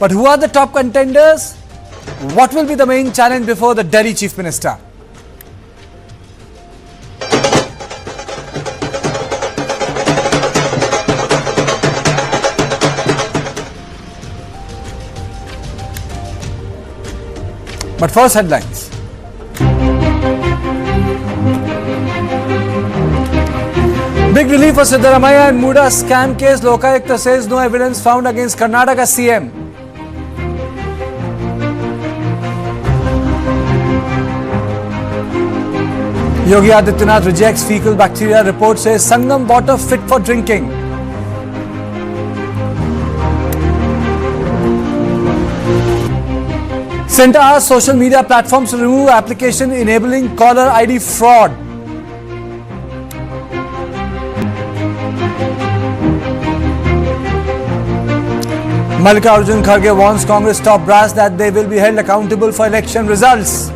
But who are the top contenders? What will be the main challenge before the Delhi Chief Minister? But first, headlines. Big relief for Siddaramaiah and Muda scam case. Lokayukta says no evidence found against Karnataka CM. Yogi Adityanath rejects fecal bacteria. Report says Sangam water fit for drinking. Centre asks social media platforms to remove application enabling caller ID fraud. Mallikarjun Kharge warns Congress top brass that they will be held accountable for election results.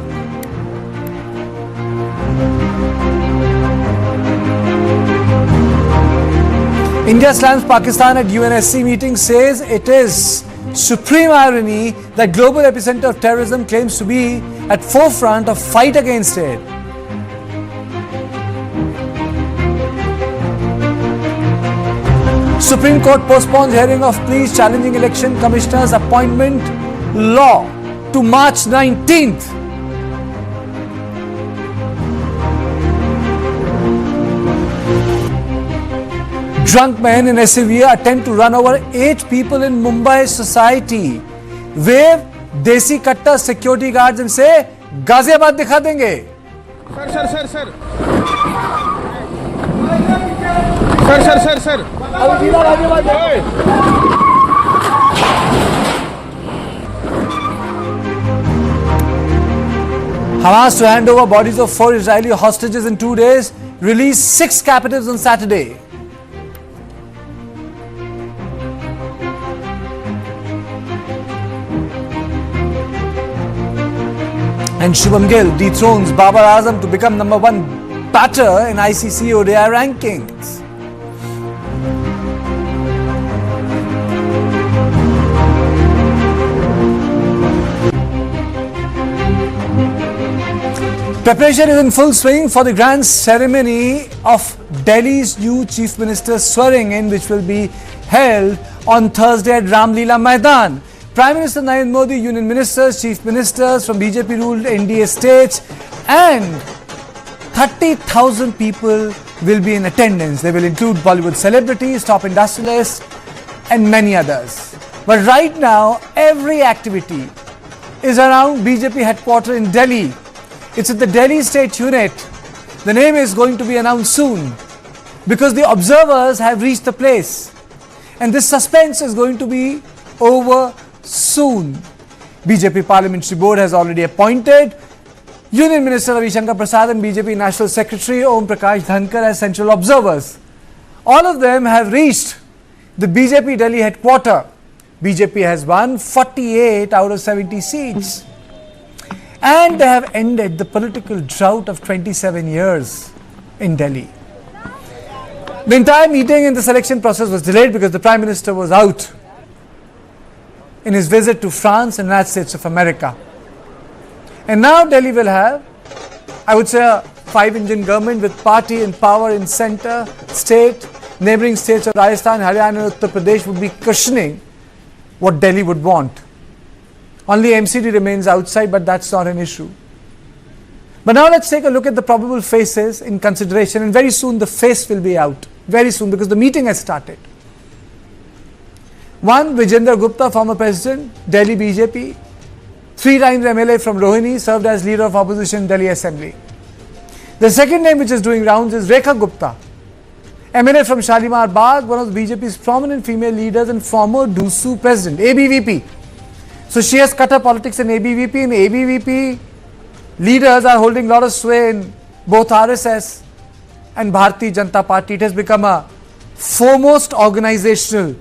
India slams Pakistan at UNSC meeting, says it is supreme irony that global epicenter of terrorism claims to be at forefront of fight against it. Supreme Court postpones hearing of pleas challenging Election Commissioner's appointment law to March 19th. Drunk men in SUV attempt to run over 8 people in Mumbai society. Wave Desi Katta security guards and say, Ghaziabad dikha denge. Sir. Sir. Hamas to hand over bodies of 4 Israeli hostages in 2 days. Release 6 captives on Saturday. And Shubham Gill dethrones Babar Azam to become #1 batter in ICC ODI rankings. Preparation is in full swing for the grand ceremony of Delhi's new Chief Minister's swearing in, which will be held on Thursday at Ramlila Maidan. Prime Minister Narendra Modi, Union Ministers, Chief Ministers from BJP-ruled NDA states and 30,000 people will be in attendance. They will include Bollywood celebrities, top industrialists and many others. But right now, every activity is around BJP headquarters in Delhi. It's at the Delhi State Unit. The name is going to be announced soon because the observers have reached the place. And this suspense is going to be over soon. BJP Parliamentary Board has already appointed Union Minister Ravi Shankar Prasad and BJP National Secretary Om Prakash Dhankar as central observers. All of them have reached the BJP Delhi headquarters. BJP has won 48 out of 70 seats. And they have ended the political drought of 27 years in Delhi. The entire meeting in the selection process was delayed because the Prime Minister was out in his visit to France and United States of America. And now Delhi will have, I would say, a 5-engine government with party and power in centre, state, neighbouring states of Rajasthan, Haryana and Uttar Pradesh would be cushioning what Delhi would want. Only MCD remains outside, but that's not an issue. But now let's take a look at the probable faces in consideration, and very soon the face will be out. Very soon, because the meeting has started. 1. Vijendra Gupta, former president, Delhi BJP, 3 times MLA from Rohini, served as leader of opposition Delhi Assembly. The second name which is doing rounds is Rekha Gupta, MLA from Shalimar Bagh, one of the BJP's prominent female leaders and former DUSU president, ABVP. So she has cut her politics in ABVP, and ABVP leaders are holding a lot of sway in both RSS and Bharatiya Janata Party. It has become a foremost organizational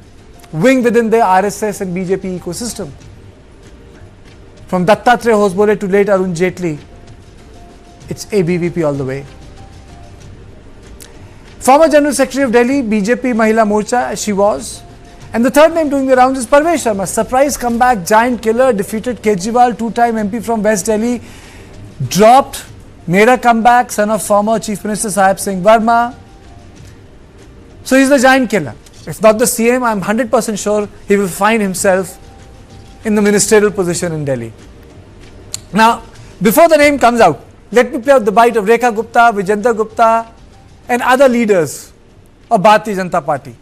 wing within the RSS and BJP ecosystem. From Dattatreya Hosbole to late Arun Jaitley, it's ABVP all the way. Former General Secretary of Delhi, BJP Mahila Morcha, as she was, And the third name doing the rounds is Parvesh Sharma. Surprise comeback, giant killer, defeated Kejriwal, two-time MP from West Delhi, dropped, made a comeback, son of former Chief Minister Sahib Singh Verma. So he's the giant killer. If not the CM, I'm 100% sure he will find himself in the ministerial position in Delhi. Now, before the name comes out, let me play out the bite of Rekha Gupta, Vijender Gupta and other leaders of Bharatiya Janata Party.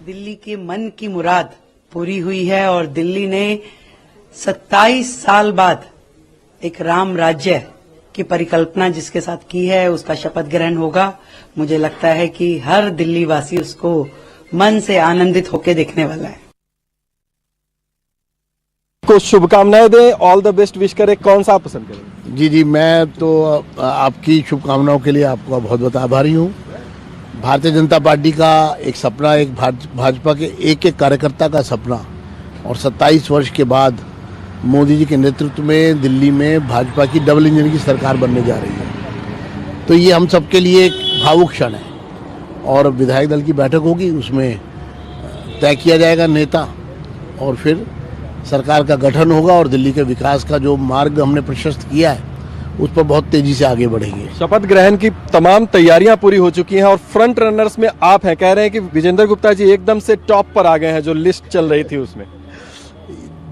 Delhi के मन की मुराद पूरी हुई है और दिल्ली ने 27 साल बाद एक राम राज्य की परिकल्पना जिसके साथ की है उसका शपथ ग्रहण होगा। मुझे लगता है कि हर दिल्ली वासी उसको मन से आनंदित होकर देखने वाला है। को शुभकामनाएं दें, ऑल द बेस्ट विश करें, कौन सा आप पसंद करें? जी, मैं तो आपकी शुभकामनाओं के लिए आपका बहुत बहुत आभारी हूँ। भारतीय जनता पार्टी का एक सपना, एक भाजपा के एक एक कार्यकर्ता का सपना, और 27 वर्ष के बाद मोदी जी के नेतृत्व में दिल्ली में भाजपा की डबल इंजन की सरकार बनने जा रही है। तो ये हम सबके लिए एक भावुक क्षण है और विधायक दल की बैठक होगी, उसमें तय किया जाएगा नेता और फिर सरकार का गठन होगा और दिल्ली के विकास का जो मार्ग हमने प्रशस्त किया है उस पर बहुत तेजी से आगे बढ़ेंगे। शपथ ग्रहण की तमाम तैयारियां पूरी हो चुकी हैं और फ्रंट रनर्स में आप हैं। कह रहे हैं कि विजेंद्र गुप्ता जी एकदम से टॉप पर आ गए हैं जो लिस्ट चल रही थी उसमें।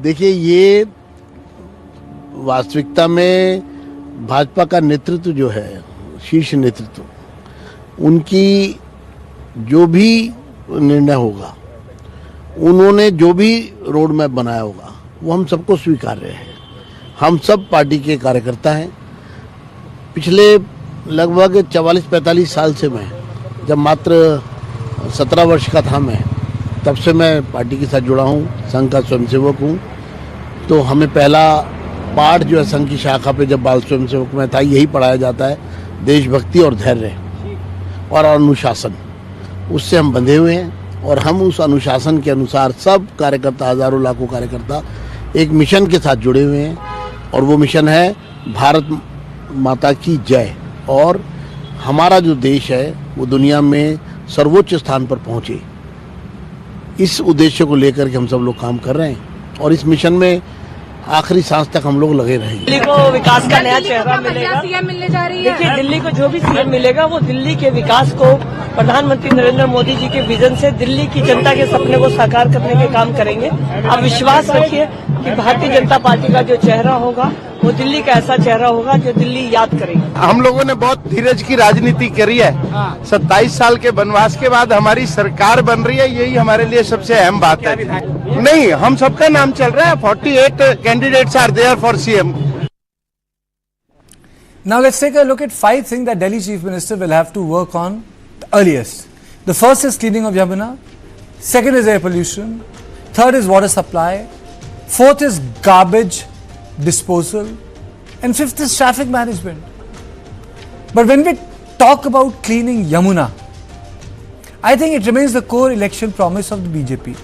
देखिए, ये वास्तविकता में भाजपा का नेतृत्व जो है, शीर्ष नेतृत्व, उनकी जो भी निर्णय होगा, उन्होंने जो भी रोड मैप बनाया होगा वो हम सबको स्वीकार्य है। हम सब पार्टी के कार्यकर्ता हैं। पिछले लगभग 44-45 साल से मैं, जब मात्र 17 वर्ष का था मैं, तब से मैं पार्टी के साथ जुड़ा हूँ, संघ का स्वयंसेवक हूँ। तो हमें पहला पाठ जो है संघ की शाखा पे जब बाल स्वयंसेवक में था, यही पढ़ाया जाता है, देशभक्ति और धैर्य और अनुशासन। उससे हम बंधे हुए हैं और हम उस अनुशासन के अनुसार सब कार्यकर्ता, हजारों लाखों कार्यकर्ता एक मिशन के साथ जुड़े हुए हैं और वो मिशन है भारत माता की जय, और हमारा जो देश है वो दुनिया में सर्वोच्च स्थान पर पहुंचे। इस उद्देश्य को लेकर के हम सब लोग काम कर रहे हैं और इस मिशन में आखिरी सांस तक हम लोग लगे रहेंगे। दिल्ली को विकास का नया चेहरा मिलेगा। सीएम मिलने जा रही है। देखिए, दिल्ली को जो भी सीएम मिलेगा वो दिल्ली के विकास को, प्रधानमंत्री नरेंद्र मोदी जी के विजन से दिल्ली की जनता के सपने को साकार करने के काम करेंगे। आप विश्वास रखिए कि भारतीय जनता पार्टी का जो चेहरा होगा वो दिल्ली का ऐसा चेहरा होगा जो दिल्ली याद करेगी। हम लोगों ने बहुत धीरज की राजनीति करी है। 27 साल के वनवास के बाद हमारी सरकार बन रही है, यही हमारे लिए सबसे अहम बात है। नहीं, हम सबका नाम चल रहा है। 48 candidates are there for CM. Now let's take a look at 5 things that Delhi Chief Minister will have to work on the earliest. The first is cleaning of Yamuna, second is air pollution, third is water supply, fourth is garbage disposal, and fifth is traffic management. But when we talk about cleaning Yamuna, I think it remains the core election promise of the BJP.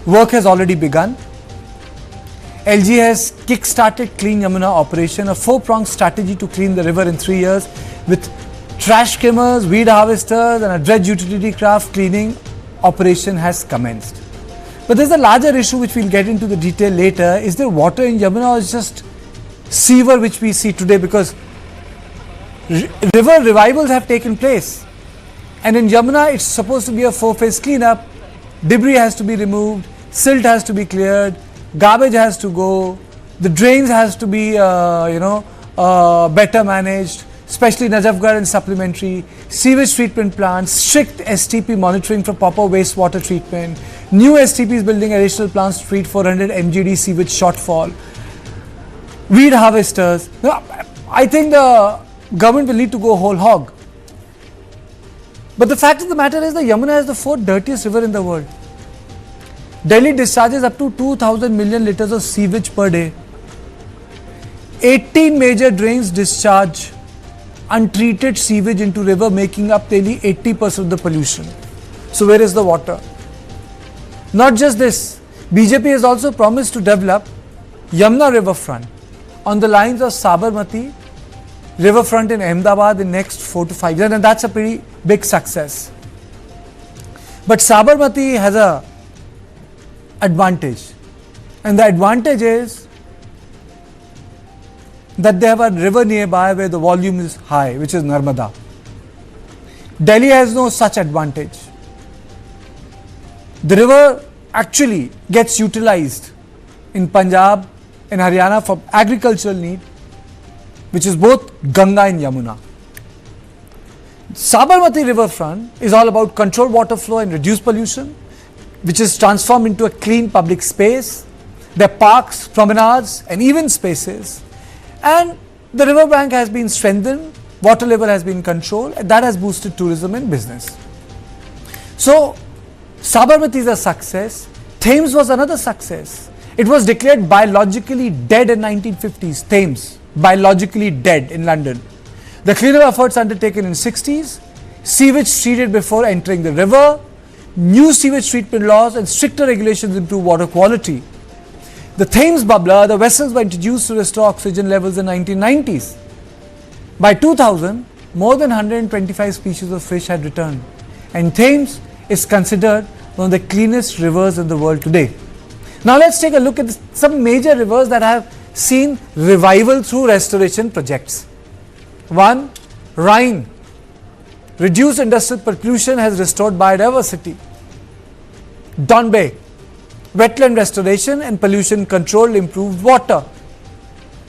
Work has already begun. LG has kick-started Clean Yamuna operation, a 4-pronged strategy to clean the river in 3 years with trash skimmers, weed harvesters and a dredge utility craft cleaning operation has commenced. But there's a larger issue which we'll get into the detail later. Is there water in Yamuna or is just sewer which we see today? Because river revivals have taken place. And in Yamuna it's supposed to be a 4-phase cleanup. Debris has to be removed, silt has to be cleared, garbage has to go, the drains has to be better managed, especially Najafgarh and supplementary, sewage treatment plants, strict STP monitoring for proper wastewater treatment, new STPs building additional plants to treat 400 MGD sewage shortfall, weed harvesters. Now, I think the government will need to go whole hog. But the fact of the matter is that Yamuna is the 4th dirtiest river in the world. Delhi discharges up to 2,000 million litres of sewage per day. 18 major drains discharge untreated sewage into river, making up nearly 80% of the pollution. So where is the water? Not just this, BJP has also promised to develop Yamuna riverfront on the lines of Sabarmati riverfront in Ahmedabad in next 4 to 5 years, and that's a pretty big success. But Sabarmati has a advantage, and the advantage is that they have a river nearby where the volume is high, which is Narmada. Delhi has no such advantage. The river actually gets utilized in Punjab and Haryana for agricultural need, which is both Ganga and Yamuna. Sabarmati riverfront is all about controlled water flow and reduce pollution, which is transformed into a clean public space. There are parks, promenades and even spaces, and the riverbank has been strengthened, water level has been controlled, and that has boosted tourism and business. So Sabarmati is a success. Thames was another success. It was declared biologically dead in 1950s. Thames, biologically dead in London. The cleanup efforts undertaken in 60s, sewage treated before entering the river, new sewage treatment laws and stricter regulations improve water quality. The Thames bubbler, the vessels were introduced to restore oxygen levels in 1990s. By 2000, more than 125 species of fish had returned, and Thames is considered one of the cleanest rivers in the world today. Now let's take a look at some major rivers that have seen revival through restoration projects. 1. Rhine. Reduced industrial pollution has restored biodiversity. Don Bay. Wetland restoration and pollution control improved water.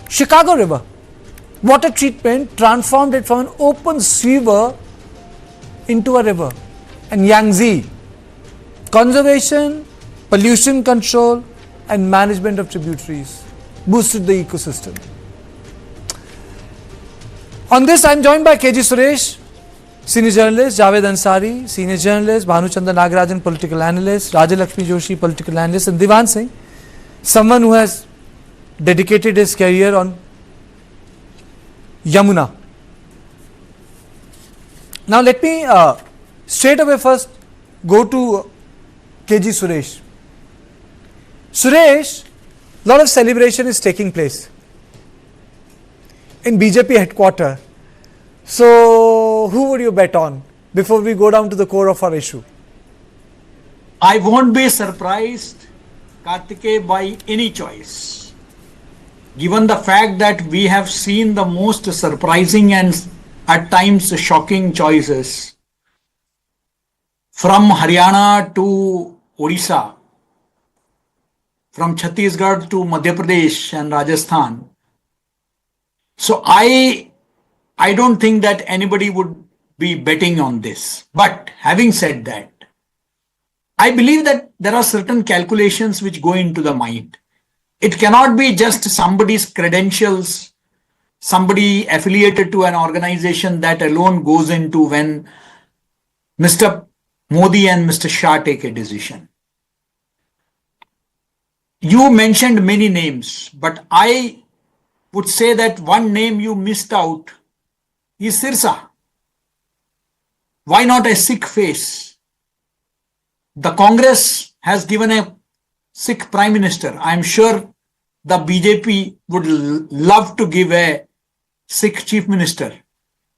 Chicago River. Water treatment transformed it from an open sewer into a river. And Yangtze. Conservation, pollution control and management of tributaries boosted the ecosystem. On this, I am joined by KG Suresh, senior journalist, Javed Ansari, senior journalist, Bhanuchandra Nagarajan, political analyst, Rajalakshmi Joshi, political analyst, and Divan Singh, someone who has dedicated his career on Yamuna. Now let me straight away first go to KG Suresh. Suresh, a lot of celebration is taking place in BJP headquarters. So, who would you bet on before we go down to the core of our issue? I won't be surprised, Kartikeya, by any choice, given the fact that we have seen the most surprising and at times shocking choices from Haryana to Odisha, from Chhattisgarh to Madhya Pradesh and Rajasthan. So I don't think that anybody would be betting on this. But having said that, I believe that there are certain calculations which go into the mind. It cannot be just somebody's credentials, somebody affiliated to an organization that alone goes into when Mr. Modi and Mr. Shah take a decision. You mentioned many names, but I would say that one name you missed out is Sirsa. Why not a Sikh face? The Congress has given a Sikh Prime Minister. I am sure the BJP would love to give a Sikh Chief Minister.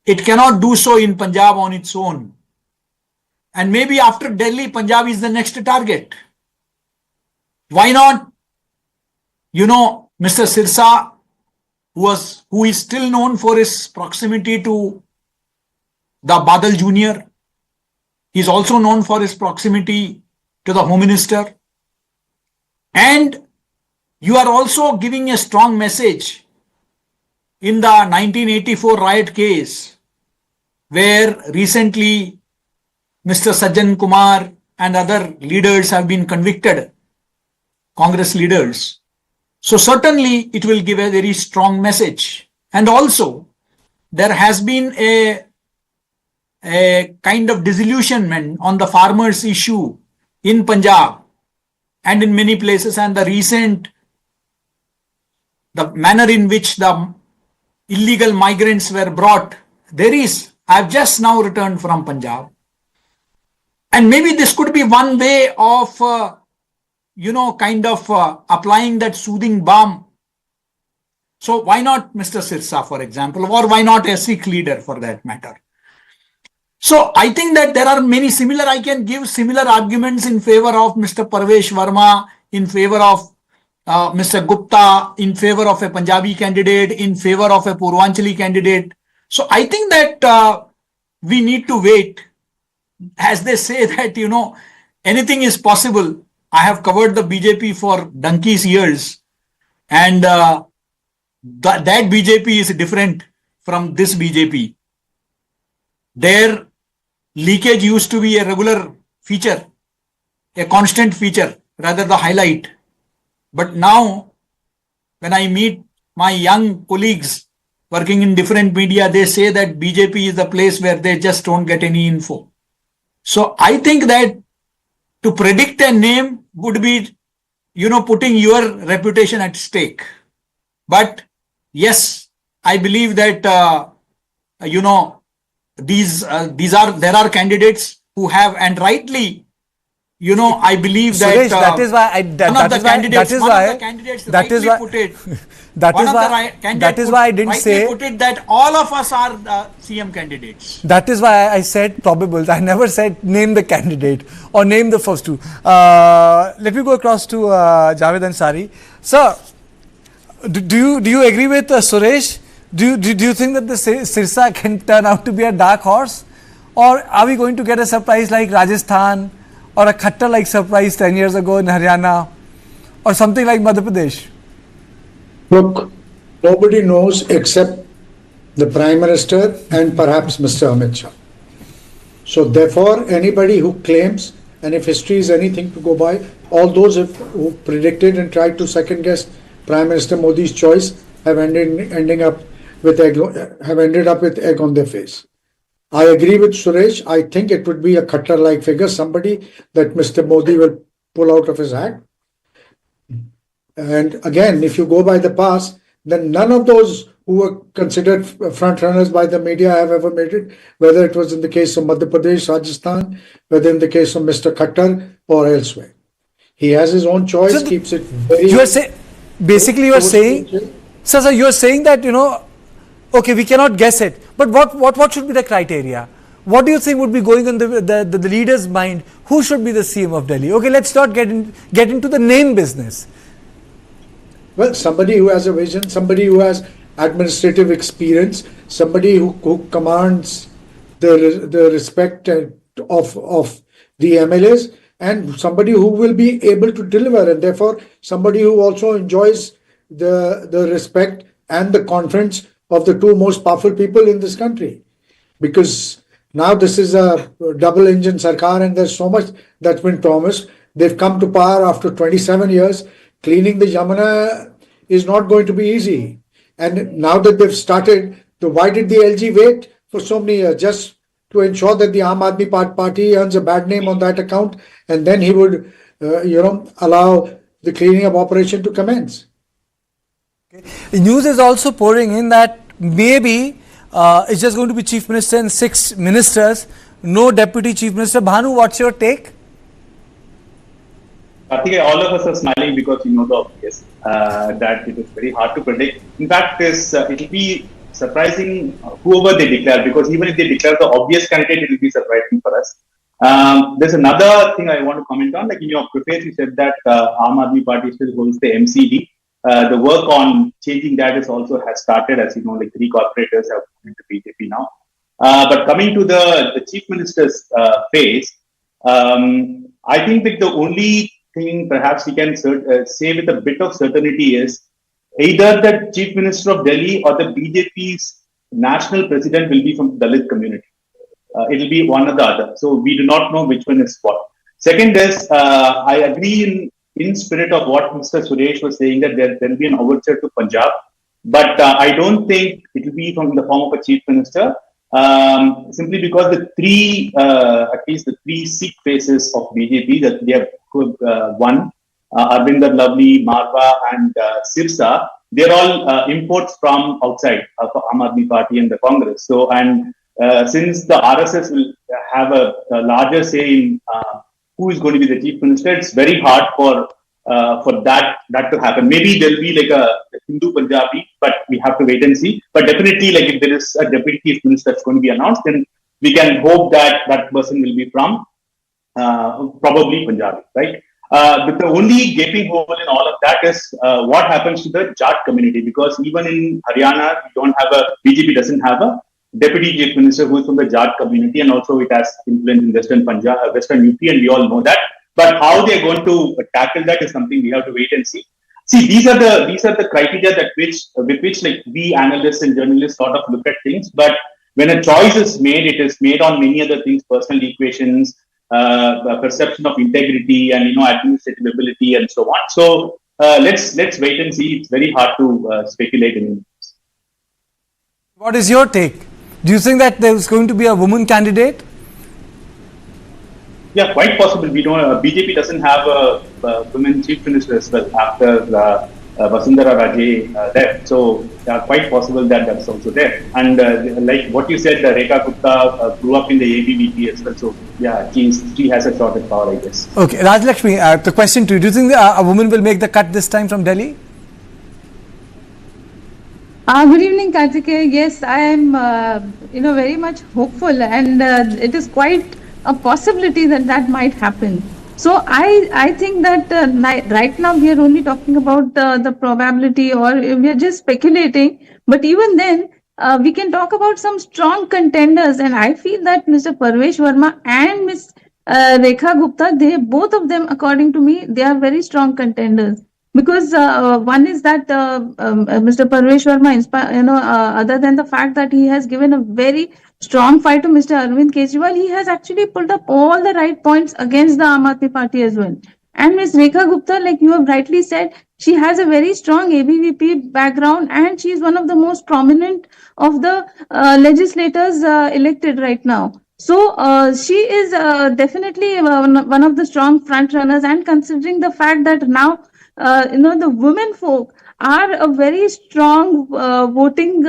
It cannot do so in Punjab on its own. And maybe after Delhi, Punjab is the next target. Why not? You know, Mr. Sirsa, who is still known for his proximity to the Badal Jr. He is also known for his proximity to the Home Minister. And you are also giving a strong message in the 1984 riot case, where recently Mr. Sajjan Kumar and other leaders have been convicted, Congress leaders. So certainly it will give a very strong message. And also there has been a kind of disillusionment on the farmers issue in Punjab and in many places, and the manner in which the illegal migrants were brought. I've just now returned from Punjab. And maybe this could be one way of applying that soothing balm. So why not Mr. Sirsa, for example, or why not a Sikh leader for that matter? So I think that there are many similar, I can give similar arguments in favor of Mr. Parvesh Verma, in favor of Mr. Gupta, in favor of a Punjabi candidate, in favor of a Purvanchali candidate. So I think that we need to wait. As they say that, anything is possible. I have covered the BJP for donkey's years, and that BJP is different from this BJP. Their leakage used to be a regular feature, a constant feature, rather the highlight. But now, when I meet my young colleagues working in different media, they say that BJP is the place where they just don't get any info. So I think that to predict a name would be, putting your reputation at stake. But yes, I believe that, there are candidates who have, and rightly, I believe Suresh, that that is why I didn't say put it that all of us are CM candidates. That is why I said probables. I never said name the candidate or name the first two. Let me go across to Javed Ansari. Sir, do you agree with Suresh? Do you think that the Sirsa can turn out to be a dark horse, or are we going to get a surprise like Rajasthan, or a Khattar-like surprise 10 years ago in Haryana, or something like Madhya Pradesh? Look, nobody knows except the Prime Minister and perhaps Mr. Amit Shah. So therefore, anybody who claims, and if history is anything to go by, all those who predicted and tried to second guess Prime Minister Modi's choice have ended up with egg on their face. I agree with Suresh. I think it would be a Khattar-like figure, somebody that Mr. Modi will pull out of his hat. And again, if you go by the past, then none of those who were considered front runners by the media have ever made it, whether it was in the case of Madhya Pradesh, Rajasthan, whether in the case of Mr. Khattar or elsewhere. He has his own choice, So keeps it very... You are saying that, okay, we cannot guess it, but what should be the criteria? What do you think would be going on the leader's mind? Who should be the CM of Delhi? Okay, let's not get into the name business. Well, somebody who has a vision, somebody who has administrative experience, somebody who commands the respect of the MLAs, and somebody who will be able to deliver, and therefore somebody who also enjoys the respect and the confidence of the two most powerful people in this country. Because now this is a double engine sarkar and there's so much that's been promised. They've come to power after 27 years. Cleaning the Yamuna is not going to be easy. And now that they've started, why did the LG wait for so many years? Just to ensure that the Aam Aadmi Party earns a bad name on that account, and then he would, allow the cleaning up operation to commence. The news is also pouring in that maybe it's just going to be Chief Minister and 6 ministers, no Deputy Chief Minister. Bhanu, what's your take? I think all of us are smiling because you know the obvious, that it is very hard to predict. In fact, it will be surprising whoever they declare, because even if they declare the obvious candidate, it will be surprising for us. There's another thing I want to comment on. Like in your preface, you said that Aam Aadmi Party still holds the MCD. The work on changing that has started, as you know, like 3 corporators have come into BJP now. But coming to the Chief Minister's phase, I think that the only thing perhaps we can say with a bit of certainty is either the Chief Minister of Delhi or the BJP's national president will be from the Dalit community. It will be one or the other. So we do not know which one is what. Second is, I agree in spirit of what Mr. Suresh was saying, that there will be an overture to Punjab, but I don't think it will be from the form of a chief minister, simply because at least the 3 Sikh faces of BJP that they have won, Arvinder Lovely, Marwa and Sirsa, they're all imports from outside of Aam Aadmi Party and the Congress. So, and since the RSS will have a larger say in who is going to be the chief minister, it's very hard for that to happen. Maybe there'll be like a Hindu Punjabi, but we have to wait and see. But definitely, like if there is a deputy chief minister that's going to be announced, then we can hope that that person will be from probably Punjab, right? But the only gaping hole in all of that is what happens to the Jat community, because even in Haryana, BJP doesn't have a deputy chief minister who is from the Jat community, and also it has influence in Western Punjab, Western UP, and we all know that. But how they are going to tackle that is something we have to wait and see. See, these are the criteria with which like we analysts and journalists sort of look at things. But when a choice is made, it is made on many other things: personal equations, perception of integrity, and administrative ability, and so on. So let's wait and see. It's very hard to speculate in this. What is your take? Do you think that there is going to be a woman candidate? Yeah, quite possible. We know BJP doesn't have a women chief minister as well after Vasundhara Raje there. So quite possible that that's also there. And like what you said, Rekha Gupta grew up in the ABVP as well. So yeah, she has a shot at power, I guess. Okay, Rajlakshmi, the question to you: do you think a woman will make the cut this time from Delhi? Good evening, Kartikeya. Yes, I am, very much hopeful, and it is quite a possibility that might happen. So I think that right now we are only talking about the probability, or we are just speculating. But even then, we can talk about some strong contenders, and I feel that Mr. Parvesh Verma and Ms. Rekha Gupta, both of them, according to me, they are very strong contenders. Because one is that Mr. Parvesh Verma, other than the fact that he has given a very strong fight to Mr. Arvind Kejriwal, he has actually pulled up all the right points against the Aam Aadmi Party as well. And Ms. Rekha Gupta, like you have rightly said, she has a very strong ABVP background, and she is one of the most prominent of the legislators elected right now. So she is definitely one of the strong front runners, and considering the fact that now the women folk are a very strong voting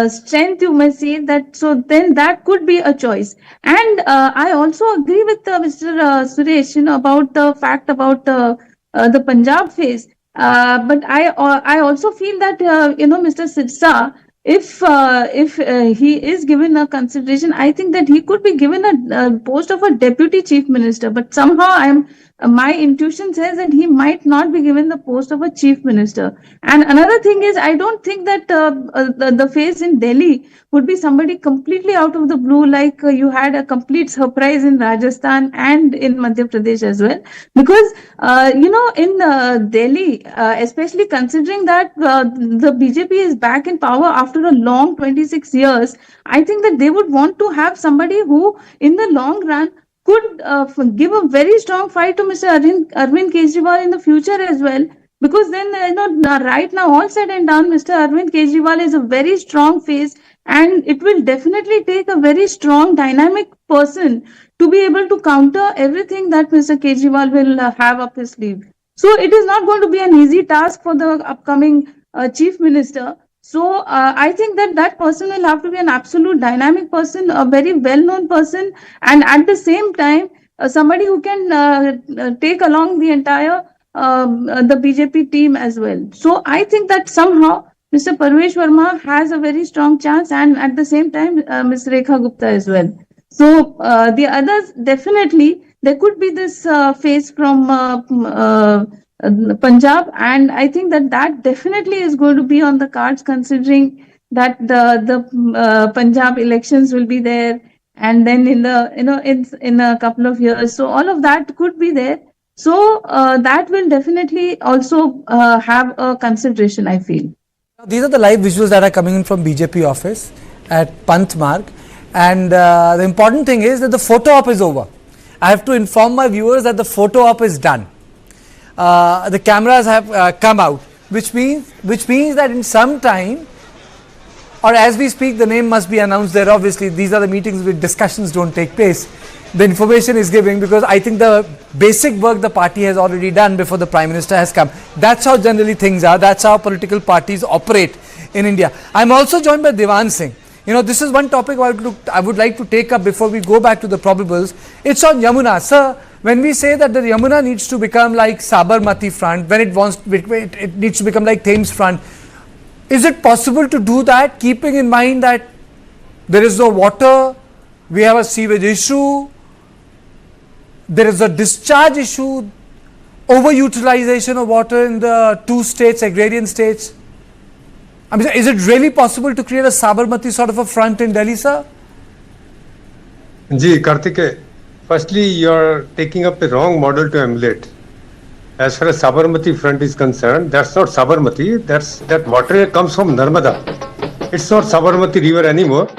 strength, you may say that. So then that could be a choice. And I also agree with Mr. Suresh, about the fact about the Punjab phase. But I also feel that Mr. Sirsa, if he is given a consideration, I think that he could be given a post of a deputy chief minister. But somehow my intuition says that he might not be given the post of a chief minister. And another thing is, I don't think that the phase in Delhi would be somebody completely out of the blue, like you had a complete surprise in Rajasthan and in Madhya Pradesh as well. Because, in Delhi, especially considering that the BJP is back in power after a long 26 years, I think that they would want to have somebody who, in the long run, could give a very strong fight to Mr. Arvind Kejriwal in the future as well. Because then, right now, all said and done, Mr. Arvind Kejriwal is a very strong face, and it will definitely take a very strong, dynamic person to be able to counter everything that Mr. Kejriwal will have up his sleeve. So it is not going to be an easy task for the upcoming chief minister. So I think that person will have to be an absolute dynamic person, a very well-known person, and at the same time, somebody who can take along the entire the BJP team as well. So I think that somehow Mr. Parvesh Verma has a very strong chance, and at the same time, Ms. Rekha Gupta as well. So the others, definitely, there could be this phase from Punjab, and I think that definitely is going to be on the cards, considering that the Punjab elections will be there, and then in a couple of years, so all of that could be there. So that will definitely also have a consideration, I feel. These are the live visuals that are coming in from BJP office at Pant Marg, and the important thing is that the photo op is over. I have to inform my viewers that the photo op is done. The cameras have come out, which means that in some time, or as we speak, the name must be announced there. Obviously, these are the meetings where discussions don't take place. The information is given because I think the basic work the party has already done before the Prime Minister has come. That's how generally things are. That's how political parties operate in India. I'm also joined by Devan Singh. This is one topic I would like to take up before we go back to the probables. It's on Yamuna. Sir, when we say that the Yamuna needs to become like Sabarmati front, when it needs to become like Thames front, is it possible to do that, keeping in mind that there is no water, we have a sewage issue, there is a discharge issue, overutilization of water in the two states, agrarian states. I mean, is it really possible to create a Sabarmati sort of a front in Delhi, sir? Ji, Kartike, firstly, you're taking up the wrong model to emulate. As far as Sabarmati front is concerned, that's not Sabarmati, that water comes from Narmada. It's not Sabarmati river anymore.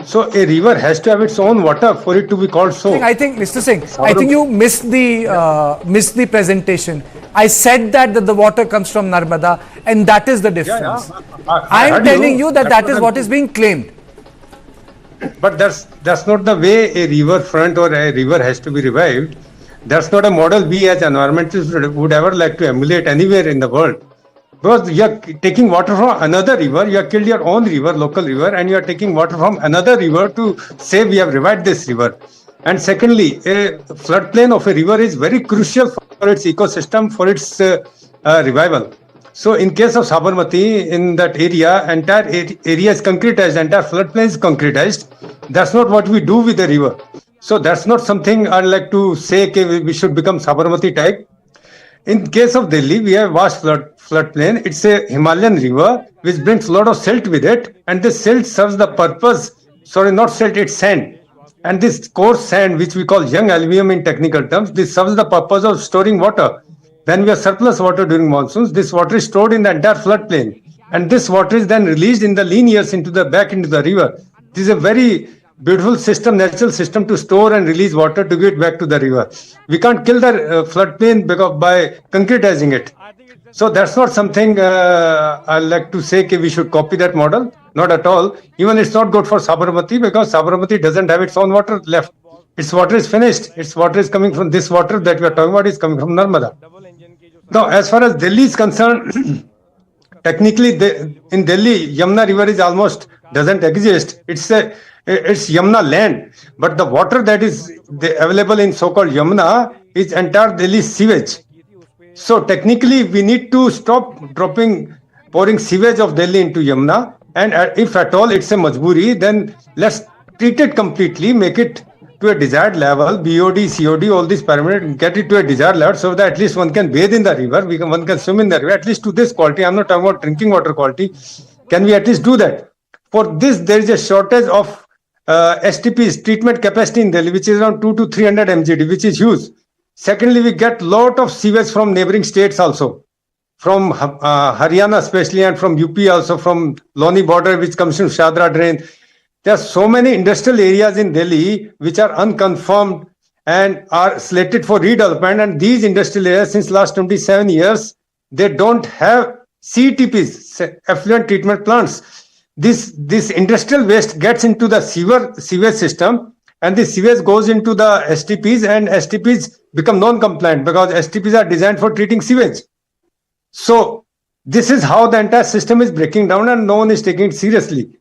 So a river has to have its own water for it to be called so. I think, Mr. Singh, I think you missed the presentation. I said that the water comes from Narmada, and that is the difference. I am telling you that is what is being claimed. But that's not the way a river front or a river has to be revived. That's not a model we as environmentalists would ever like to emulate anywhere in the world. Because you are taking water from another river, you have killed your own river, local river, and you are taking water from another river to say we have revived this river. And secondly, a floodplain of a river is very crucial for its ecosystem, for its revival. So in case of Sabarmati, in that area, entire area is concretized, entire floodplain is concretized. That's not what we do with the river. So that's not something I'd like to say we should become Sabarmati type. In case of Delhi, we have vast floodplain. It's a Himalayan river which brings a lot of silt with it, and this silt serves the purpose. Sorry, not silt, it's sand. And this coarse sand, which we call young alluvium in technical terms, this serves the purpose of storing water. When we have surplus water during monsoons, this water is stored in the entire floodplain, and this water is then released in the lean years back into the river. This is a very beautiful system, natural system to store and release water to give it back to the river. We can't kill the floodplain by concretizing it. So that's not something I like to say we should copy that model. Not at all. Even it's not good for Sabarmati because Sabarmati doesn't have its own water left. Its water is finished. Its water is coming from this water that we are talking about is coming from Narmada. Now, as far as Delhi is concerned, technically in Delhi, Yamuna river is almost doesn't exist. It's Yamuna land, but the water that is available in so-called Yamuna is entire Delhi sewage. So technically, we need to stop pouring sewage of Delhi into Yamuna, and if at all it's a majburi, then let's treat it completely, make it to a desired level, BOD, COD, all these parameters, get it to a desired level so that at least one can bathe in the river, one can swim in the river, at least to this quality. I'm not talking about drinking water quality. Can we at least do that? For this, there is a shortage of STPs, treatment capacity in Delhi, which is around 200 to 300 MGD, which is huge. Secondly, we get lot of sewage from neighboring states also, from Haryana especially, and from UP also, from Loni border, which comes from Shadra drain. There are so many industrial areas in Delhi which are unconfirmed and are slated for redevelopment. And these industrial areas, since last 27 years, they don't have CTPs, effluent treatment plants. This industrial waste gets into the sewage system, and the sewage goes into the STPs, and STPs become non-compliant because STPs are designed for treating sewage. So this is how the entire system is breaking down, and no one is taking it seriously.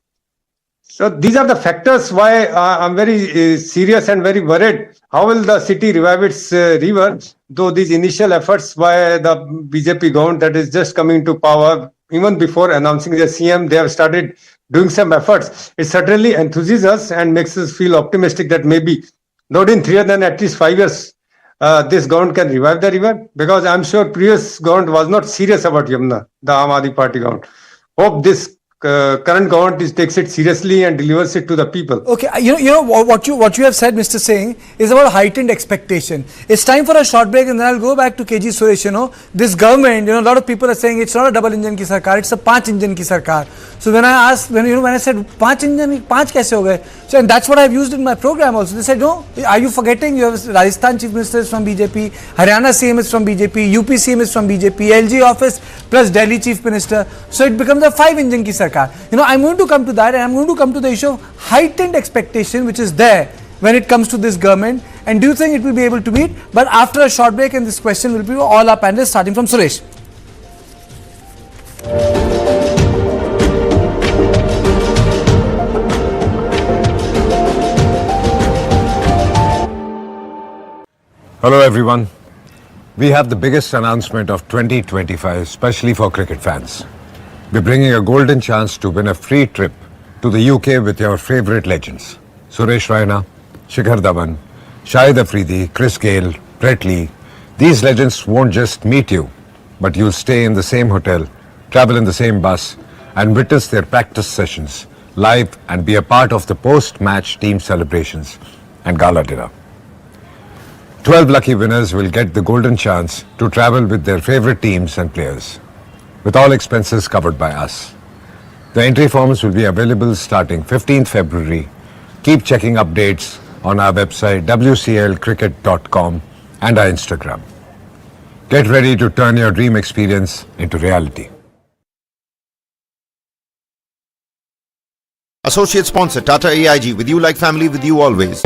So these are the factors why I'm very serious and very worried. How will the city revive its river? Though these initial efforts by the BJP government that is just coming to power, even before announcing the CM, they have started doing some efforts. It certainly enthuses us and makes us feel optimistic that maybe not in 3 years, then at least 5 years, this government can revive the river. Because I'm sure previous government was not serious about Yamuna, the Aam Aadmi Party government. Hope this current government takes it seriously and delivers it to the people. Okay, you know what you have said, Mr. Singh, is about heightened expectation. It's time for a short break, and then I'll go back to KG Suresh. This government, a lot of people are saying it's not a double engine ki sarkar, it's a 5 engine ki sarkar. So when I asked, when I said 5 engine, 5 kaise ho gaye? So and that's what I've used in my program also. They said, no, are you forgetting? You have Rajasthan Chief Minister is from BJP, Haryana CM is from BJP, UP CM is from BJP, LG office plus Delhi Chief Minister. So it becomes a 5 engine ki sarkar. I'm going to come to that, and I'm going to come to the issue of heightened expectation which is there when it comes to this government. And do you think it will be able to meet? But after a short break, and this question will be for all our panelists, starting from Suresh. Hello everyone. We have the biggest announcement of 2025, especially for cricket fans. We're bringing a golden chance to win a free trip to the UK with your favorite legends. Suresh Raina, Shikhar Dhawan, Shahid Afridi, Chris Gale, Brett Lee. These legends won't just meet you, but you'll stay in the same hotel, travel in the same bus, and witness their practice sessions live and be a part of the post-match team celebrations and gala dinner. 12 lucky winners will get the golden chance to travel with their favorite teams and players, with all expenses covered by us. The entry forms will be available starting 15th February. Keep checking updates on our website wclcricket.com and our Instagram. Get ready to turn your dream experience into reality. Associate sponsor Tata AIG, with you like family, with you always.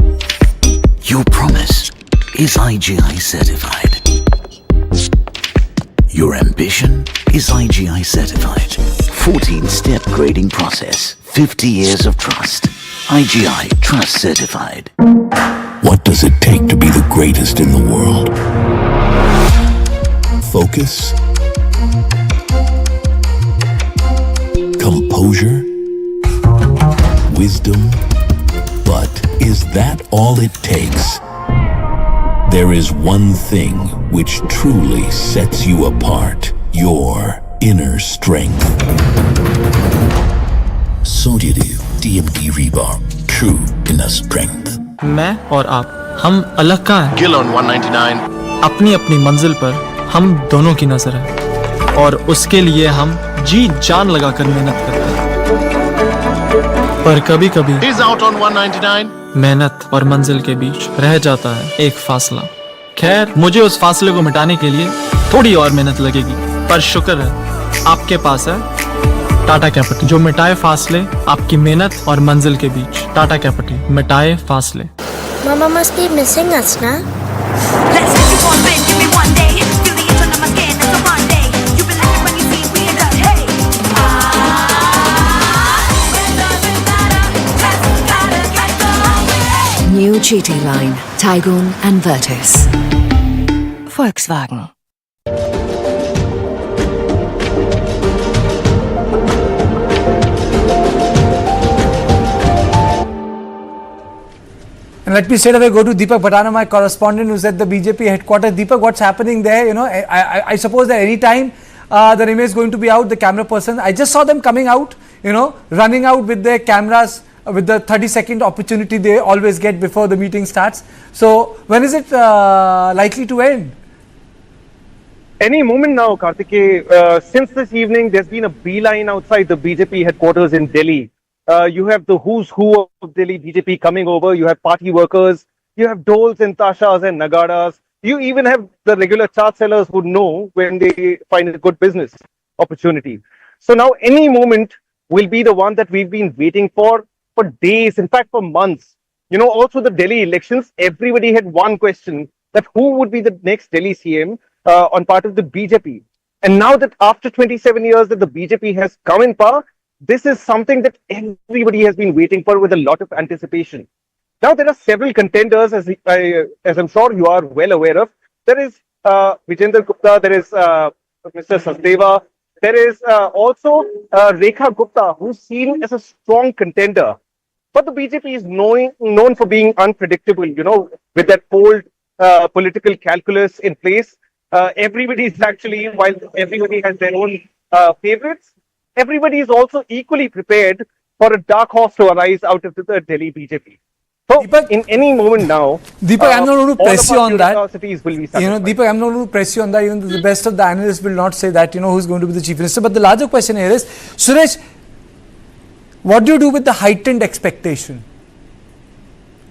Your promise is IGI certified. Your ambition is IGI certified. 14-step grading process, 50 years of trust. IGI Trust Certified. What does it take to be the greatest in the world? Focus, composure, wisdom, but is that all it takes? There is one thing which truly sets you apart, your inner strength. Sodium TMT Rebar, true inner strength. मैं और आप, हम अलग कहाँ हैं? Gill on 199. अपनी अपनी मंजिल पर हम दोनों की नजर है और उसके लिए हम जी जान लगाकर मेहनत करते हैं। पर कभी कभी He's out on 199. मेहनत और मंजिल के बीच रह जाता है एक फासला। खैर, मुझे उस फासले को मिटाने के लिए थोड़ी और मेहनत लगेगी, पर शुक्र है आपके पास है टाटा कैपिटल, जो मिटाए फासले आपकी मेहनत और मंजिल के बीच। टाटा कैपिटल, मिटाए फासले। Mama must be missing us, na? Let's take you one bit, give me one day. Feel the itch under my skin, it's a fun day. You believe it when you see we in the hey. When doesn't matter, just gotta get going. New GT line, Taigun and Virtus. Volkswagen. And let me straight away go to Deepak Bhatana, my correspondent who's at the BJP headquarters. Deepak, what's happening there? You know, I suppose that any time the image is going to be out, the camera person, I just saw them coming out, you know, running out with their cameras with the 30-second opportunity they always get before the meeting starts. So when is it likely to end? Any moment now, Karthikeya. Since this evening, there's been a beeline outside the BJP headquarters in Delhi. You have the who's who of Delhi BJP coming over. You have party workers. You have doles and tashas and nagaras. You even have the regular chart sellers who know when they find a good business opportunity. So now any moment will be the one that we've been waiting for days, in fact, for months. You know, also the Delhi elections, everybody had one question, that who would be the next Delhi CM on part of the BJP. And now that after 27 years that the BJP has come in power, this is something that everybody has been waiting for with a lot of anticipation. Now, there are several contenders, as I'm sure you are well aware of. There is Vijender Gupta, there is Mr. Sachdeva, there is also Rekha Gupta, who's seen as a strong contender. But the BJP is known for being unpredictable, you know, with that old political calculus in place. Everybody is actually, while everybody has their own favorites, everybody is also equally prepared for a dark horse to arise out of the Delhi BJP. So, Deepak, in any moment now, Deepak, I'm not going to press you on that. Will be you know, Deepak, I'm not going to press you on that. Even the best of the analysts will not say that, you know, who's going to be the chief minister. But the larger question here is, Suresh, what do you do with the heightened expectation?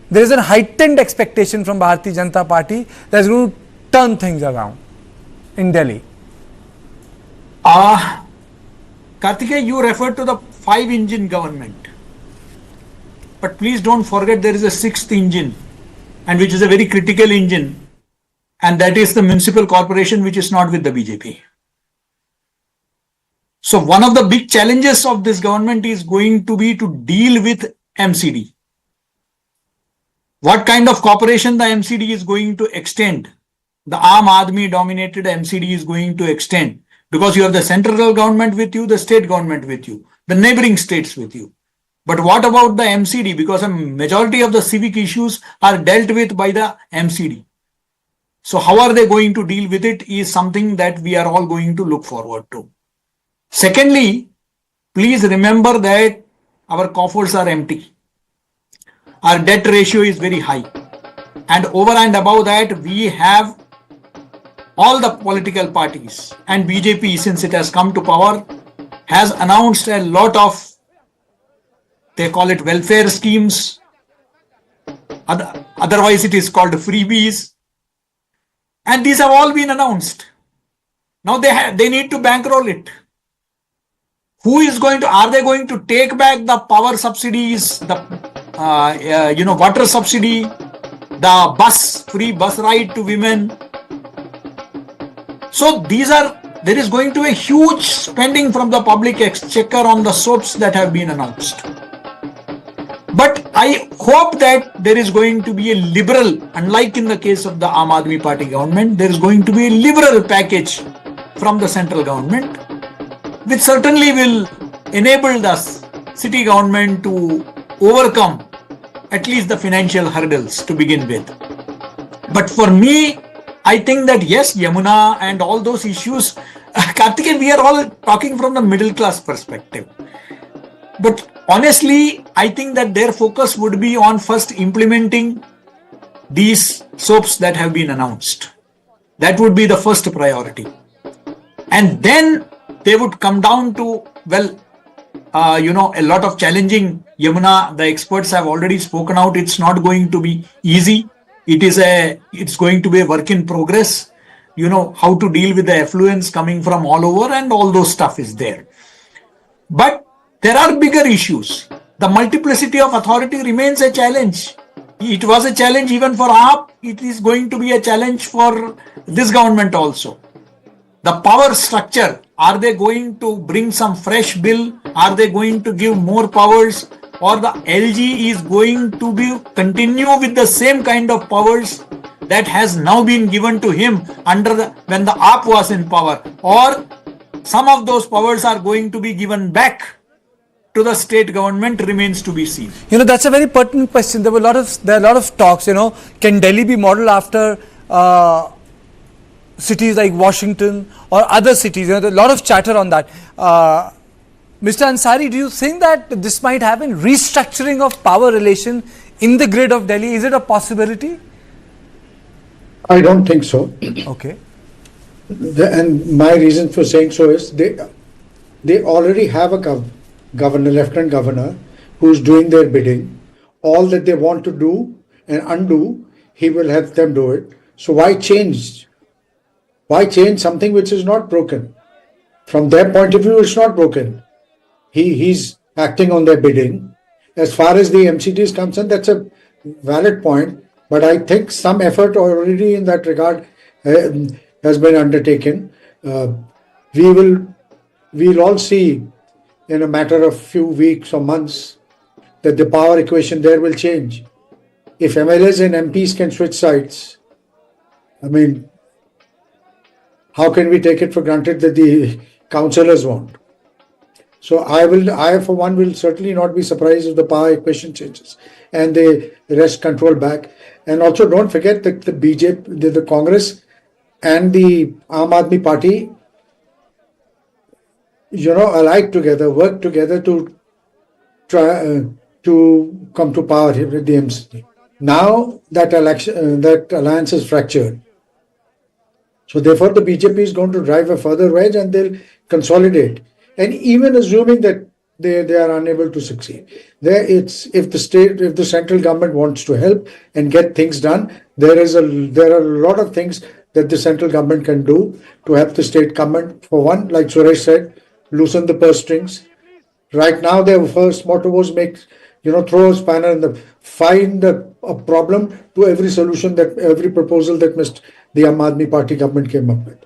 There is a heightened expectation from Bharatiya Janata Party that's going to turn things around in Delhi. Karthikeya, you referred to the 5-engine government. But please don't forget there is a 6th engine, and which is a very critical engine, and that is the municipal corporation, which is not with the BJP. So one of the big challenges of this government is going to be to deal with MCD. What kind of cooperation the MCD is going to extend? The Aam Aadmi dominated MCD is going to extend, because you have the central government with you, the state government with you, the neighboring states with you. But what about the MCD? Because a majority of the civic issues are dealt with by the MCD. So how are they going to deal with it is something that we are all going to look forward to. Secondly, please remember that our coffers are empty. Our debt ratio is very high. And over and above that, we have all the political parties, and BJP, since it has come to power, has announced a lot of, they call it welfare schemes. Otherwise, it is called freebies. And these have all been announced. Now they need to bankroll it. Who is going to, are they going to take back the power subsidies, the water subsidy, the free bus ride to women? So there is going to be a huge spending from the public exchequer on the soaps that have been announced. But I hope that there is going to be a liberal, unlike in the case of the Aam Aadmi Party government, there is going to be a liberal package from the central government, which certainly will enable the city government to overcome at least the financial hurdles to begin with. But for me, I think that yes, Yamuna and all those issues, Karthikeyan, we are all talking from the middle class perspective. But honestly, I think that their focus would be on first implementing these soaps that have been announced. That would be the first priority. And then they would come down to, a lot of challenging. Yamuna, the experts have already spoken out. It's not going to be easy. It's going to be a work in progress. How to deal with the effluents coming from all over and all those stuff is there. But there are bigger issues. The multiplicity of authority remains a challenge. It was a challenge even for AAP. It is going to be a challenge for this government also. The power structure, are they going to bring some fresh bill? Are they going to give more powers? Or the LG is going to continue with the same kind of powers that has now been given to him when the AAP was in power? Or some of those powers are going to be given back to the state government remains to be seen. That's a very pertinent question. There are a lot of talks, can Delhi be modeled after cities like Washington or other cities? There's a lot of chatter on that. Mr. Ansari, do you think that this might happen? Restructuring of power relation in the grid of Delhi, is it a possibility? I don't think so. Okay. And my reason for saying so is they already have a governor, lieutenant governor, who's doing their bidding. All that they want to do and undo, he will help them do it. So why change? Why change something which is not broken? From their point of view, it's not broken. He's acting on their bidding. As far as the MCD is concerned, that's a valid point. But I think some effort already in that regard has been undertaken. We'll all see in a matter of few weeks or months that the power equation there will change. If MLAs and MPs can switch sides, how can we take it for granted that the councillors won't? So I for one will certainly not be surprised if the power equation changes and they wrest control back. And also don't forget that the BJP, the Congress and the Aam Aadmi Party, alike together, work together to try to come to power here with the MCD. Now that alliance is fractured. So therefore the BJP is going to drive a further wedge and they'll consolidate. And even assuming that they are unable to succeed, if the central government wants to help and get things done, there are a lot of things that the central government can do to help the state government. For one, like Suresh said, loosen the purse strings. Right now, their first motto was throw a spanner in find a problem to every solution every proposal that the Aam Aadmi Party government came up with.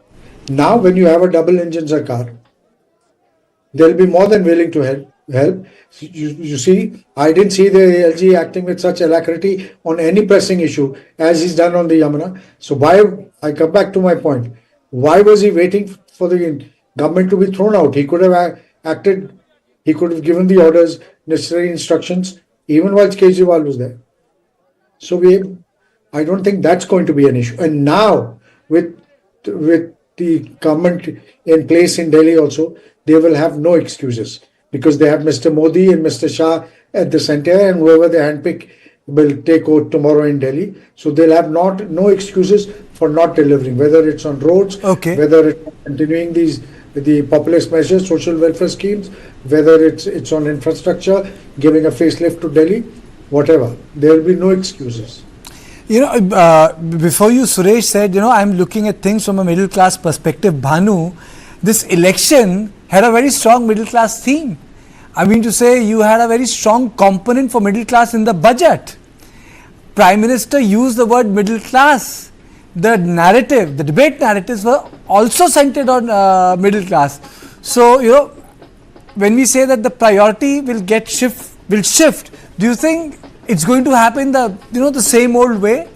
Now, when you have a double engine Sarkar, they'll be more than willing to help. You see, I didn't see the LG acting with such alacrity on any pressing issue as he's done on the Yamuna. So I come back to my point. Why was he waiting for the government to be thrown out? He could have acted He could have given the orders, necessary instructions, even while Kejriwal was there. So I don't think that's going to be an issue. And now, with the government in place in Delhi also, they will have no excuses because they have Mr. Modi and Mr. Shah at the center, and whoever they handpick will take out tomorrow in Delhi. So they'll have no excuses for not delivering, whether it's on roads, whether it's continuing the populist measures, social welfare schemes, whether it's on infrastructure, giving a facelift to Delhi, whatever. There will be no excuses. Before you, Suresh said, I'm looking at things from a middle class perspective. Bhanu, this election had a very strong middle class theme. I mean to say, you had a very strong component for middle class in the budget. Prime Minister used the word middle class. The narrative, the debate narratives were also centered on middle class. So, when we say that the priority will shift, do you think it's going to happen the same old way?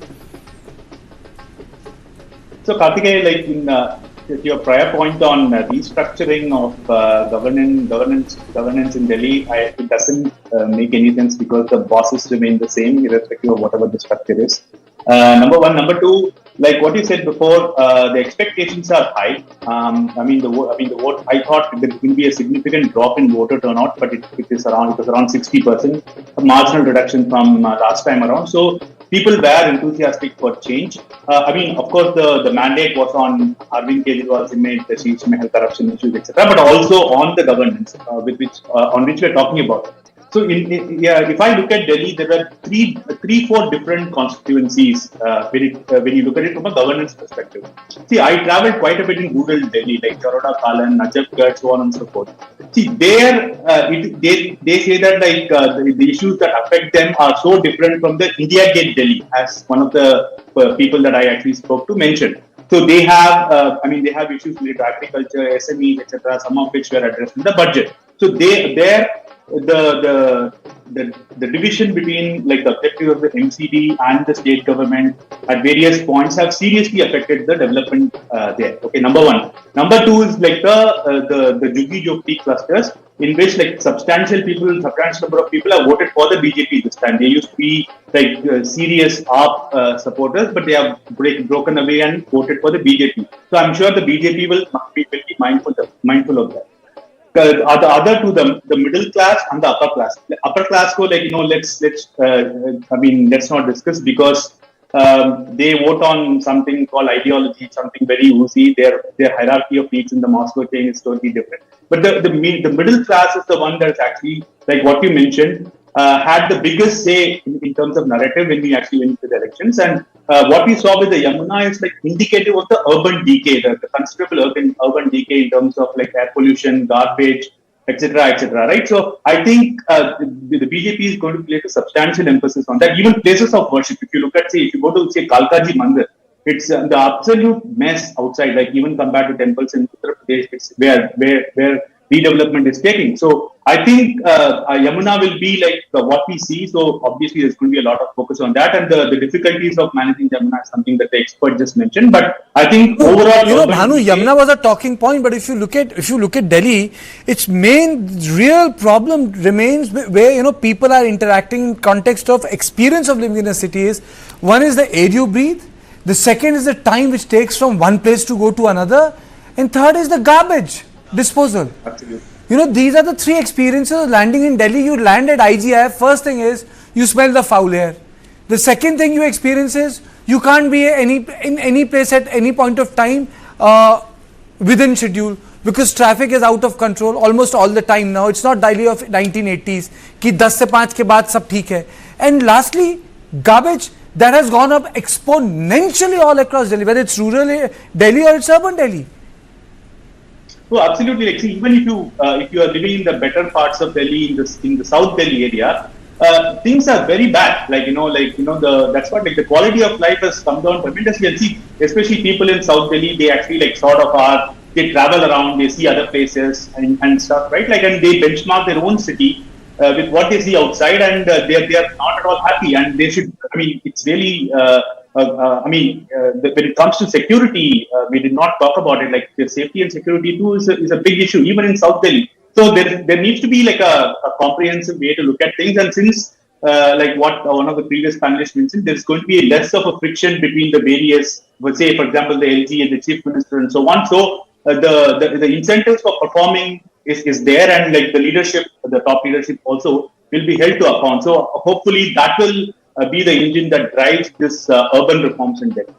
So, Karthikeya, like in your prior point on restructuring of governance in Delhi, it doesn't make any sense because the bosses remain the same irrespective of whatever the structure is. Number one. Number two, like what you said before, the expectations are high. The vote. I thought there will be a significant drop in voter turnout, but it was around 60%, a marginal reduction from last time around. So people were enthusiastic for change. Of course, the mandate was on Arvind Kejriwal's image, the Sheesh Mahal corruption issues, etc., but also on the governance, on which we are talking about. So, if I look at Delhi, there were four different constituencies when you look at it from a governance perspective. See, I traveled quite a bit in rural Delhi, like Charoda, Kalan, Najafgarh, so on and so forth. See, there they say that the issues that affect them are so different from the India Gate Delhi, as one of the people that I actually spoke to mentioned. So they have, they have issues related to agriculture, SMEs, etc., some of which were addressed in the budget. So the division between like the objectives of the MCD and the state government at various points have seriously affected the development there. Okay, number one. Number two is like the Juggi Jopti clusters, in which like substantial number of people have voted for the BJP this time. They used to be like serious AAP supporters, but they have broken away and voted for the BJP. So I'm sure the BJP will be mindful of that. The other two, the middle class and the upper class. The upper class let's not discuss because they vote on something called ideology, something very woozy. Their hierarchy of needs in the Moscow chain is totally different. But the middle class is the one that's actually, like what you mentioned, had the biggest say in terms of narrative when we actually went to the elections. And what we saw with the Yamuna is like indicative of the urban decay, the considerable urban decay in terms of like air pollution, garbage, etc., right? So I think the BJP is going to place a substantial emphasis on that. Even places of worship, if you look at, if you go to Kalkaji Mandir, it's the absolute mess outside, like even compared to temples in Uttar Pradesh, it's where redevelopment is taking. So I think Yamuna will be like what we see. So obviously there's going to be a lot of focus on that, and the difficulties of managing Yamuna is something that the expert just mentioned. But I think overall, Bhanu, Yamuna was a talking point. But if you look at Delhi, its main real problem remains where people are interacting in context of experience of living in a city. Is one is the air you breathe, the second is the time which takes from one place to go to another, and third is the garbage disposal. Absolutely. These are the three experiences of landing in Delhi. You land at IGI, first thing is you smell the foul air. The second thing you experience is you can't be in any place at any point of time within schedule because traffic is out of control almost all the time now. It's not Delhi of 1980s कि 10 से 5 के बाद सब ठीक है. And lastly, garbage that has gone up exponentially all across Delhi, whether it's rural Delhi or it's urban Delhi. So absolutely, like, see, even if you are living in the better parts of Delhi, in the South Delhi area, things are very bad. That's what the quality of life has come down tremendously. And see, especially people in South Delhi, they actually they travel around, they see other places and stuff, right? And they benchmark their own city with what they see outside, and they are not at all happy. And they should. It's really. When it comes to security, we did not talk about it. Like the safety and security too is a big issue, even in South Delhi. So there needs to be like a comprehensive way to look at things. And since like what one of the previous panelists mentioned, there's going to be less of a friction between the various, let's say, for example, the LG and the chief minister and so on. So the incentives for performing is there, and like the leadership, the top leadership also will be held to account. So hopefully that will be the engine that drives this urban reforms in Delhi.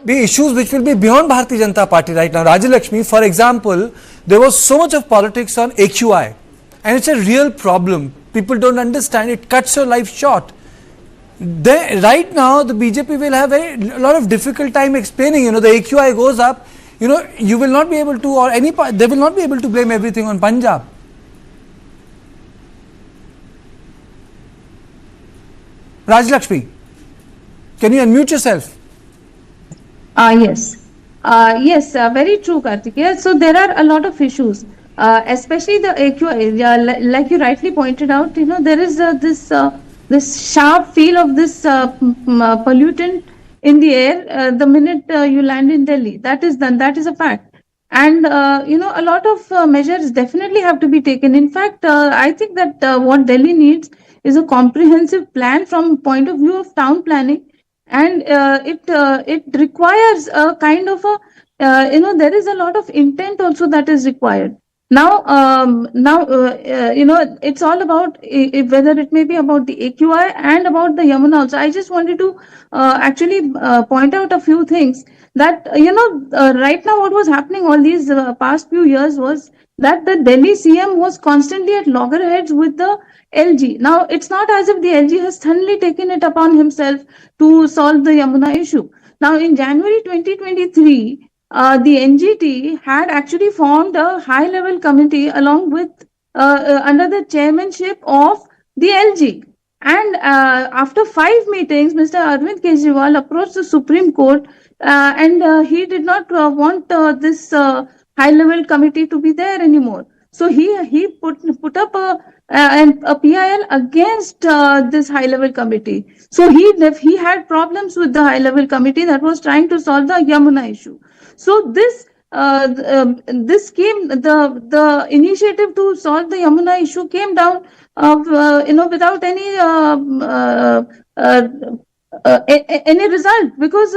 The issues which will be beyond Bharatiya Janata Party right now. Rajyalakshmi, for example, there was so much of politics on AQI, and it's a real problem. People don't understand. It cuts your life short. Right now, the BJP will have a lot of difficult time explaining. The AQI goes up. You will not be able to, or they will not be able to blame everything on Punjab. Rajyalakshmi, can you unmute yourself? Yes. Yes, very true, Kartikeya. So there are a lot of issues, especially the AQI. Like you rightly pointed out, there is this sharp feel of this pollutant in the air the minute you land in Delhi. That is a fact. And, a lot of measures definitely have to be taken. In fact, I think that what Delhi needs is a comprehensive plan from point of view of town planning. And it requires a kind of a, there is a lot of intent also that is required. Now, it's all about whether it may be about the AQI and about the Yamuna also. I just wanted to actually point out a few things that, right now what was happening all these past few years was that the Delhi CM was constantly at loggerheads with the LG. Now, it's not as if the LG has suddenly taken it upon himself to solve the Yamuna issue. Now, in January 2023, the NGT had actually formed a high-level committee along with, under the chairmanship of the LG. And after 5 meetings, Mr. Arvind Kejriwal approached the Supreme Court and he did not want this high-level committee to be there anymore. So he put up a PIL against this high-level committee. So he had problems with the high-level committee that was trying to solve the Yamuna issue. So this came, the initiative to solve the Yamuna issue came down, without any result, because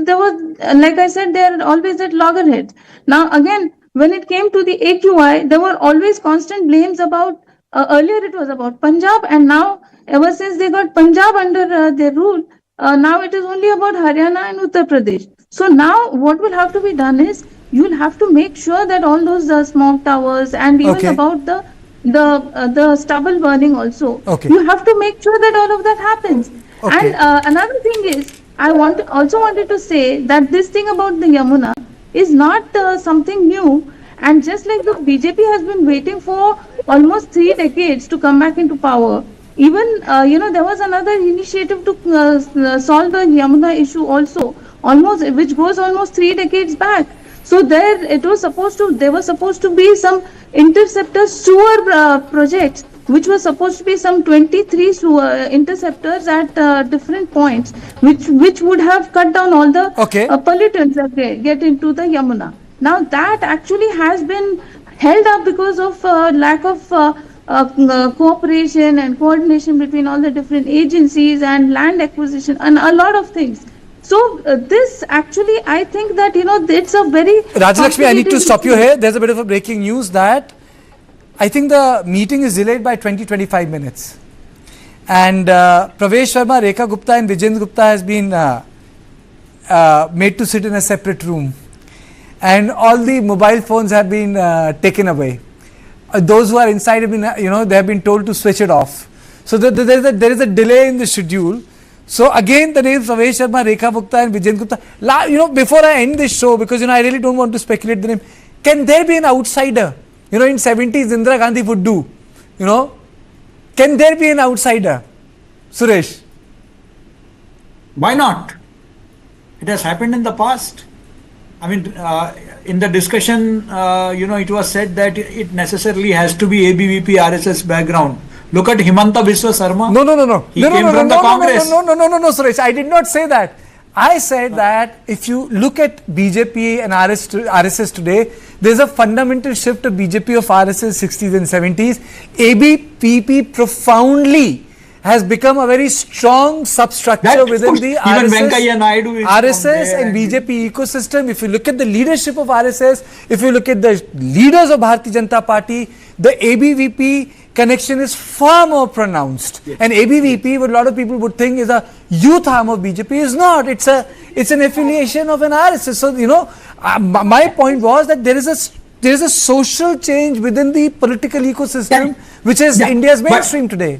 there was, like I said, they are always at loggerheads. Now again, when it came to the AQI, there were always constant blames about, earlier it was about Punjab, and now ever since they got Punjab under their rule, now it is only about Haryana and Uttar Pradesh. So now what will have to be done is, you will have to make sure that all those smog towers and even about the stubble burning also, you have to make sure that all of that happens. And another thing is, I also wanted to say that this thing about the Yamuna is not something new, and just like the BJP has been waiting for almost 3 decades to come back into power, even there was another initiative to solve the Yamuna issue also, which goes almost 3 decades back. So there were supposed to be some interceptor sewer projects, which was supposed to be some 23 interceptors at different points, which would have cut down all the pollutants that get into the Yamuna. Now that actually has been held up because of lack of cooperation and coordination between all the different agencies and land acquisition and a lot of things. So this actually, I think that, it's a very... Rajyalakshmi, I need to stop you here. There's a bit of a breaking news that I think the meeting is delayed by 20-25 minutes. And Pravesh Sharma, Rekha Gupta and Vijendra Gupta has been made to sit in a separate room. And all the mobile phones have been taken away. Those who are inside have been, they have been told to switch it off. So there is a delay in the schedule. So again, the names Pravesh Sharma, Rekha Gupta and Vijendra Gupta. Before I end this show, because I really don't want to speculate the name, can there be an outsider? In 70s, Indira Gandhi would do. Can there be an outsider? Suresh? Why not? It has happened in the past. I mean, in the discussion, it was said that it necessarily has to be ABVP RSS background. Look at Himanta Biswa Sarma. No. He came from the Congress. No, Suresh. I did not say that. I said that if you look at BJP and RSS today, there's a fundamental shift of BJP of RSS 60s and 70s. ABPP profoundly has become a very strong substructure within the RSS and BJP ecosystem. If you look at the leadership of RSS, if you look at the leaders of Bharatiya Janata Party, the ABVP connection is far more pronounced. Yes. And ABVP, what a lot of people would think is a youth arm of BJP, is not. It's an affiliation of an RSS. So, my point was that there is a social change within the political ecosystem, which is India's mainstream today.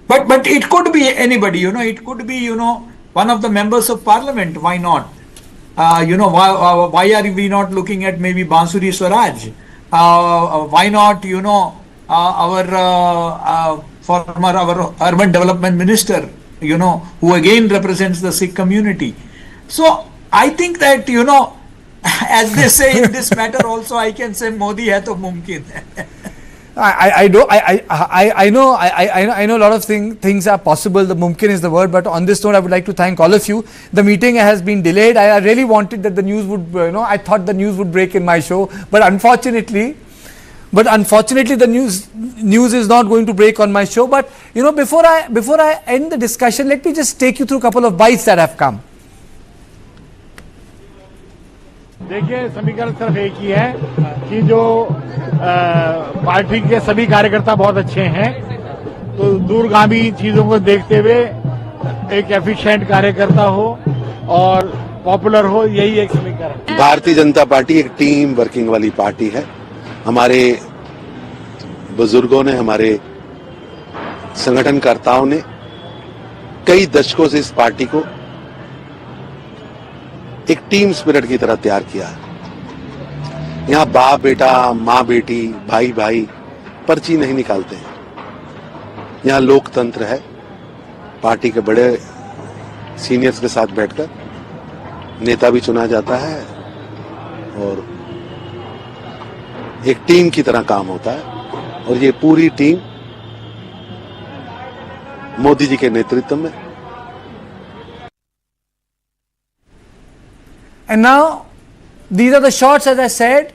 But it could be anybody, it could be, one of the members of parliament. Why not? Why are we not looking at maybe Bansuri Swaraj? Why not, our urban development minister, who again represents the Sikh community. So I think that, as they say in this matter also, I can say Modi hai to mumkin hai. I know a lot of things are possible. The mumkin is the word, but on this note, I would like to thank all of you. The meeting has been delayed. I really wanted that the news would, I thought the news would break in my show, but unfortunately, the news is not going to break on my show. But before I end the discussion, let me just take you through a couple of bites that have come. देखिए, समीकरण सिर्फ एक ही है कि जो party के सभी कार्यकर्ता बहुत अच्छे हैं, तो दूरगामी चीजों को देखते हुए एक एफिशिएंट कार्यकर्ता हो और पॉपुलर हो, यही एक समीकरण। भारतीय जनता पार्टी एक टीम वर्किंग वाली पार्टी है। हमारे बुजुर्गों ने, हमारे संगठनकर्ताओं ने कई दशकों से इस पार्टी को एक टीम स्पिरिट की तरह तैयार किया है। यहाँ बाप बेटा, माँ बेटी, भाई भाई पर्ची नहीं निकालते हैं। यहाँ लोकतंत्र है। पार्टी के बड़े सीनियर्स के साथ बैठकर नेता भी चुना जाता है और एक टीम की तरह काम होता है। और ये पूरी टीम मोदी जी के नेतृत्व में। And now, these are the shots, as I said,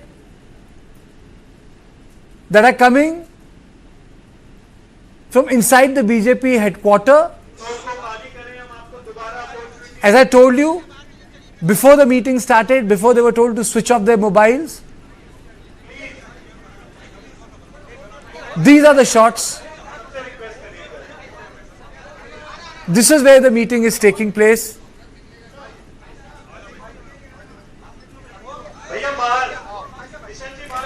that are coming from inside the BJP headquarters. As I told you, before the meeting started, before they were told to switch off their mobiles, these are the shots. This is where the meeting is taking place.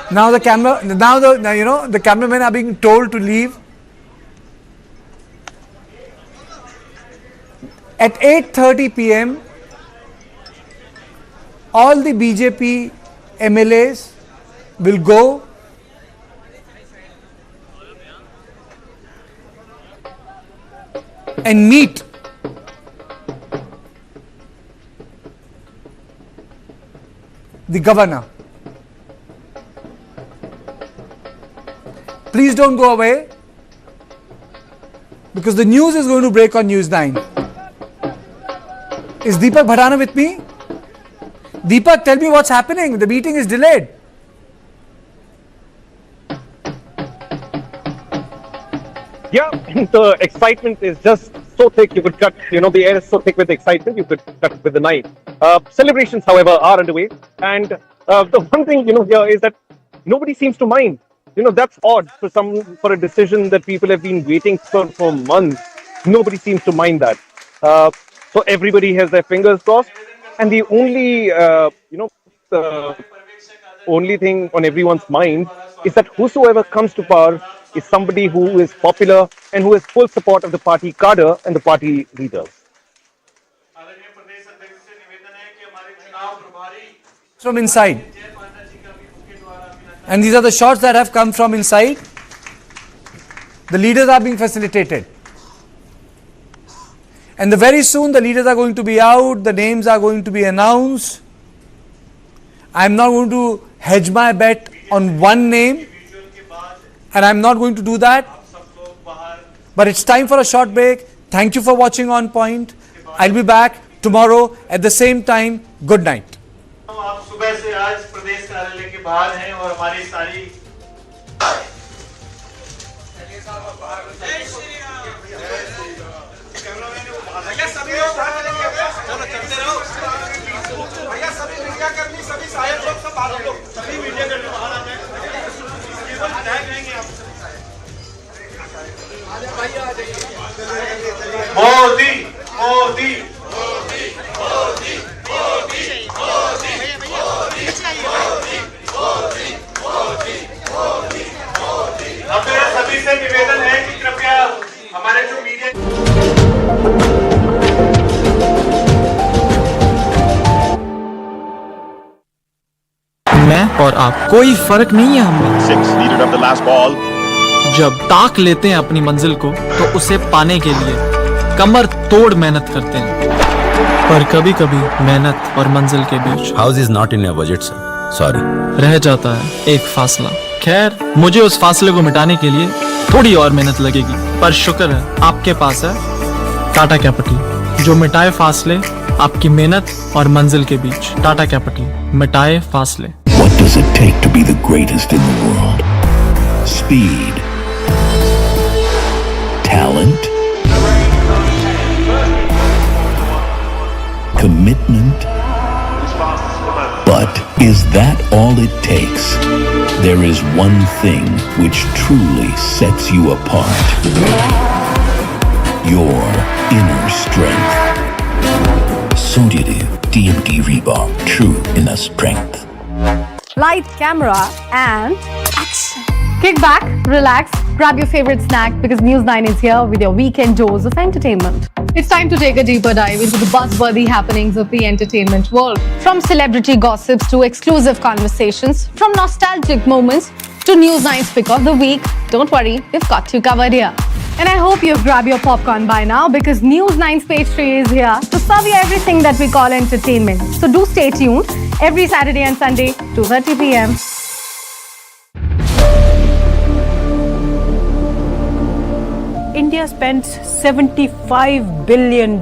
Now the cameramen are being told to leave. At 8:30 p.m, all the BJP MLAs will go and meet the governor. Please don't go away, because the news is going to break on News9. Is Deepak Bhadana with me? Deepak, tell me what's happening. The meeting is delayed. Yeah, the excitement is just so thick, you could cut, the air is so thick with excitement, you could cut with the knife. Celebrations, however, are underway. And the one thing, here is that nobody seems to mind. That's odd for a decision that people have been waiting for months. Nobody seems to mind that. So everybody has their fingers crossed. And the only, the only thing on everyone's mind is that whosoever comes to power is somebody who is popular and who has full support of the party cadre and the party leaders. From inside. And these are the shots that have come from inside. The leaders are being facilitated. And very soon the leaders are going to be out, the names are going to be announced. I am not going to hedge my bet on one name, and I am not going to do that. But it's time for a short break. Thank you for watching On Point. I'll be back tomorrow at the same time. Good night. आप सुबह से आज प्रदेश कार्यालय के बाहर हैं और हमारी सारी मोदी मोदी अब मेरा सभी से निवेदन है कि कृपया हमारे जो मीडिया मैं और आप, कोई फर्क नहीं है हमें। जब ताक लेते हैं अपनी मंजिल को तो उसे पाने के लिए कमर तोड़ मेहनत करते हैं, पर कभी कभी मेहनत और मंजिल के बीच house is not in your budget sir, sorry, रह जाता है एक फासला। खैर, मुझे उस फासले को मिटाने के लिए थोड़ी और मेहनत लगेगी, पर शुक्र है आपके पास है टाटा कैपिटल, जो मिटाए फासले आपकी मेहनत और मंजिल के बीच। टाटा कैपिटल, मिटाए फासले। What does it take to be the greatest in the world? Speed, talent, commitment. But is that all it takes? There is one thing which truly sets you apart. Your inner strength. Sodium TMT Reebok, true inner strength. Light, camera, and action. Kick back, relax, grab your favorite snack because News9 is here with your weekend dose of entertainment. It's time to take a deeper dive into the buzzworthy happenings of the entertainment world. From celebrity gossips to exclusive conversations, from nostalgic moments to News9's pick of the week. Don't worry, we've got you covered here. And I hope you've grabbed your popcorn by now because News9's page 3 is here to serve you everything that we call entertainment. So do stay tuned every Saturday and Sunday, 2:30 p.m. India spends $75 billion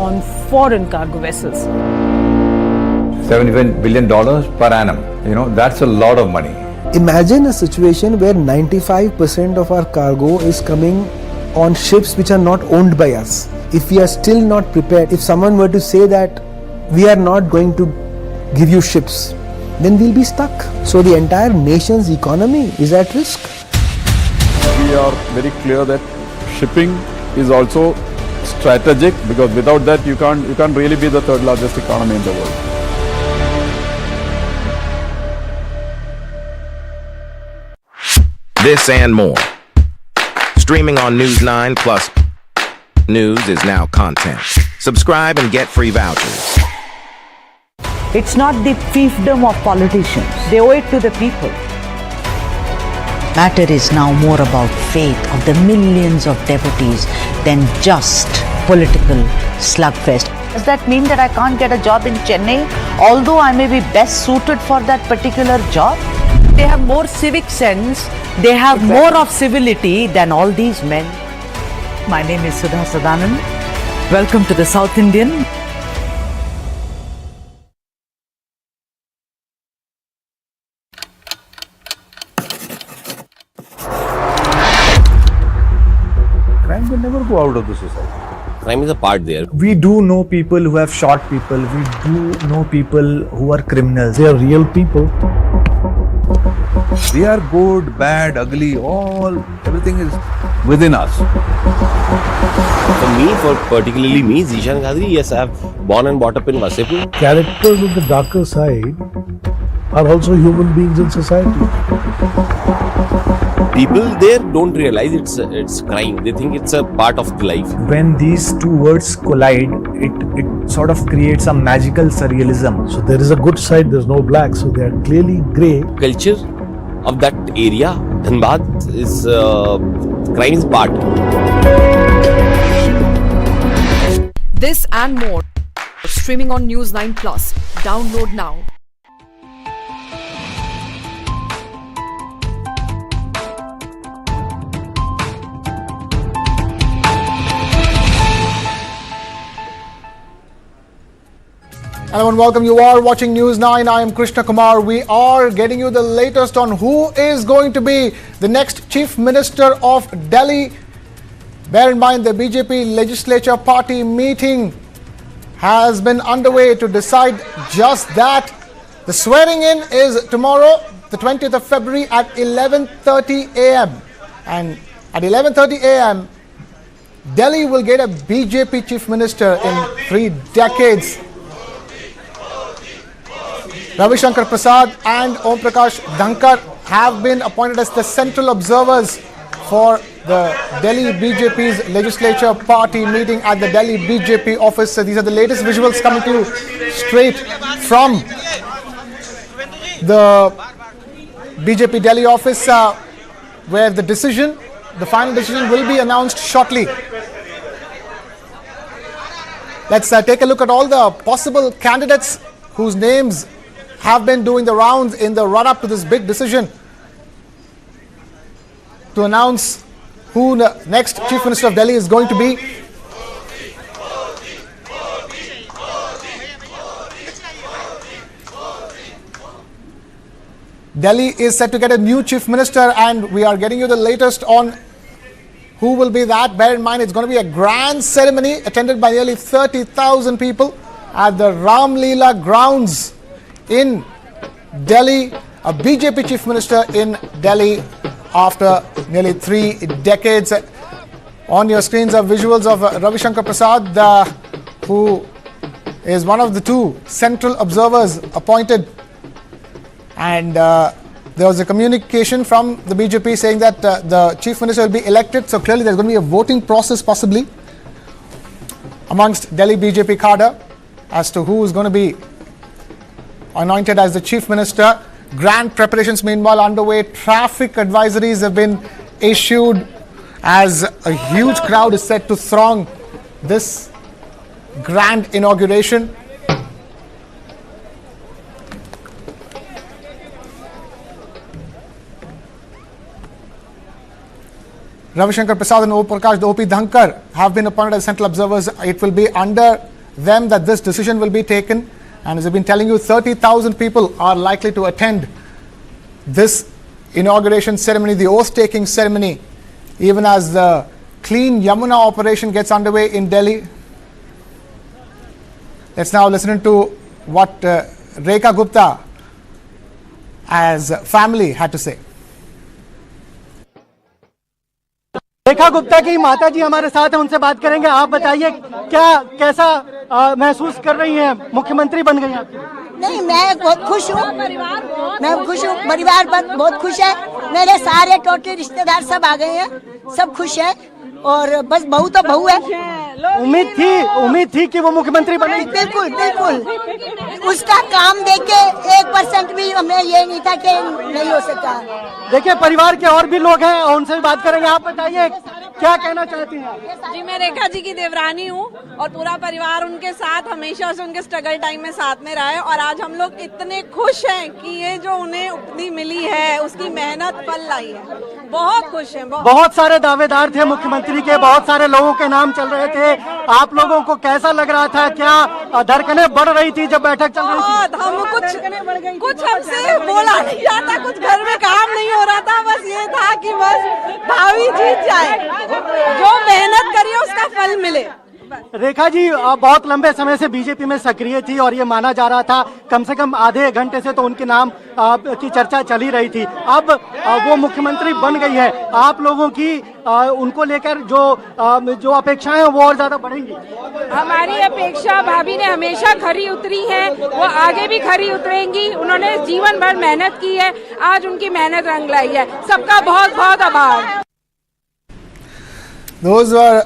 on foreign cargo vessels. $75 billion per annum. You know, that's a lot of money. Imagine a situation where 95% of our cargo is coming on ships which are not owned by us. If we are still not prepared, if someone were to say that we are not going to give you ships, then we'll be stuck. So the entire nation's economy is at risk. We are very clear that shipping is also strategic because without that you can't really be the third largest economy in the world. This and more. Streaming on News9 plus news is now content. Subscribe and get free vouchers. It's not the fiefdom of politicians. They owe it to the people. Matter is now more about faith of the millions of devotees than just political slugfest. Does that mean that I can't get a job in Chennai, although I may be best suited for that particular job? They have more civic sense, they have more of civility than all these men. My name is Sudha Sadanand. Welcome to the South Indian. Crime will never go out of the society. Crime is a part there. We do know people who have shot people. We do know people who are criminals. They are real people. They are good, bad, ugly, everything is within us. Particularly me, Zishan Ghadri, yes, I have born and brought up in Vasipur. Characters of the darker side are also human beings in society. People there don't realize it's crime. They think it's a part of the life. When these two words collide, it sort of creates a magical surrealism. So there is a good side, there's no black, so they are clearly grey. Culture of that area, Dhanbad, is crime is part. This and more, streaming on News9 Plus. Download now. Hello and welcome. You are watching News 9. I am Krishna Kumar. We are getting you the latest on who is going to be the next Chief Minister of Delhi. Bear in mind the BJP legislature party meeting has been underway to decide just that. The swearing in is tomorrow, the 20th of February at 11:30 a.m. And at 11:30 a.m., Delhi will get a BJP Chief Minister in 3 decades. Ravi, Shankar, Prasad and Prakash, Dhankar have been appointed as the central observers for the Delhi BJP's legislature party meeting at the Delhi BJP office. So these are the latest visuals coming to you straight from the BJP Delhi office, where the final decision will be announced shortly. Let's take a look at all the possible candidates whose names have been doing the rounds in the run-up to this big decision to announce who the next Chief Minister of Delhi is going to be. Delhi is set to get a new Chief Minister, and we are getting you the latest on who will be that. Bear in mind, it's going to be a grand ceremony attended by nearly 30,000 people at the Ramlila grounds in Delhi. A BJP Chief Minister in Delhi after nearly 3 decades. On your screens are visuals of Ravi Shankar Prasad, who is one of the 2 central observers appointed. And there was a communication from the BJP saying that the Chief Minister will be elected. So clearly there's going to be a voting process possibly amongst Delhi BJP cadre as to who is going to be anointed as the Chief Minister. Grand preparations meanwhile underway. Traffic advisories have been issued as a huge crowd is set to throng this grand inauguration. Ravi Shankar Prasad and Prakash, the OP Dhankar have been appointed as central observers. It will be under them that this decision will be taken. And as I've been telling you, 30,000 people are likely to attend this inauguration ceremony, the oath-taking ceremony, even as the Clean Yamuna operation gets underway in Delhi. Let's now listen to what Rekha Gupta as family had to say. Rekha Gupta की माता जी हमारे साथ हैं, उनसे बात करेंगे। आप बताइए कैसा महसूस कर रही हैं, मुख्यमंत्री बन गई आप? नहीं, मैं बहुत खुश हूँ। मैं खुश हूँ, परिवार बहुत खुश है। मेरे सारे टोटली रिश्तेदार सब आ गए हैं, सब खुश है। और बस बहू तो बहू है। उम्मीद थी कि वो मुख्यमंत्री बनेगी। बिल्कुल बिल्कुल, उसका काम देख के 1% भी हमें ये नहीं था कि नहीं हो सकता। देखिए, परिवार के और भी लोग हैं, उनसे भी बात करेंगे। आप बताइए क्या कहना चाहती हैं? जी, मैं रेखा जी की देवरानी हूँ और पूरा परिवार उनके साथ हमेशा से उनके स्ट्रगल टाइम में साथ में रहा है। और आज हम लोग इतने खुश हैं कि ये जो उन्हें उपलब्धि मिली है उसकी मेहनत फल लाई है। बहुत खुश हैं। बहुत सारे दावेदार थे मुख्यमंत्री के, बहुत सारे लोगों के नाम चल रहे थे। आप लोगों को कैसा लग रहा था? क्या धड़कनें बढ़ रही थी जब बैठक चल रही थी? हम कुछ हमसे बोला नहीं जाता, कुछ घर में काम नहीं हो रहा था। बस ये था कि बस भाभी जीत जाए, जो मेहनत करी है उसका फल मिले। रेखा जी बहुत लंबे समय से बीजेपी में सक्रिय थी और ये माना जा रहा था, कम से कम आधे घंटे से तो उनके नाम की चर्चा चली रही थी। अब वो मुख्यमंत्री बन गई है, आप लोगों की उनको लेकर जो अपेक्षाएं हैं वो और ज्यादा बढ़ेंगी? हमारी अपेक्षा भाभी ने हमेशा खरी उतरी है, वो आगे भी खरी उतरेंगी। उन्होंने जीवन भर मेहनत की है, आज उनकी मेहनत रंग लाई है। सबका बहुत बहुत आभार। Those were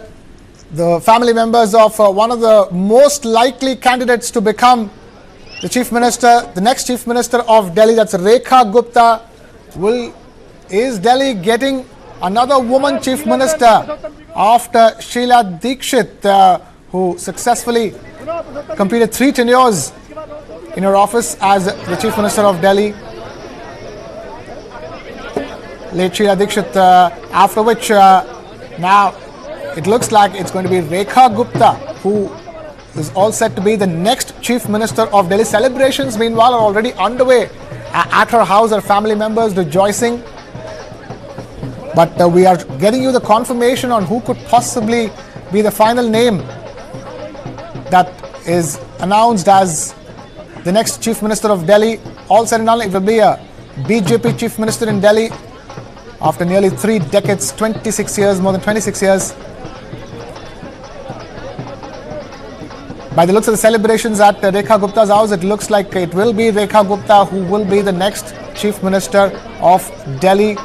the family members of one of the most likely candidates to become the Chief Minister, the next Chief Minister of Delhi. That's Rekha Gupta. Is Delhi getting another woman Chief Minister after Sheila Dikshit, who successfully completed 3 tenures in her office as the Chief Minister of Delhi? Late Sheila Dikshit, after which now it looks like it's going to be Rekha Gupta who is all set to be the next Chief Minister of Delhi. Celebrations, meanwhile, are already underway at her house. Her family members rejoicing. But we are getting you the confirmation on who could possibly be the final name that is announced as the next Chief Minister of Delhi. All said and done, it will be a BJP Chief Minister in Delhi after nearly 3 decades, 26 years, more than 26 years. By the looks of the celebrations at Rekha Gupta's house, it looks like it will be Rekha Gupta who will be the next Chief Minister of Delhi.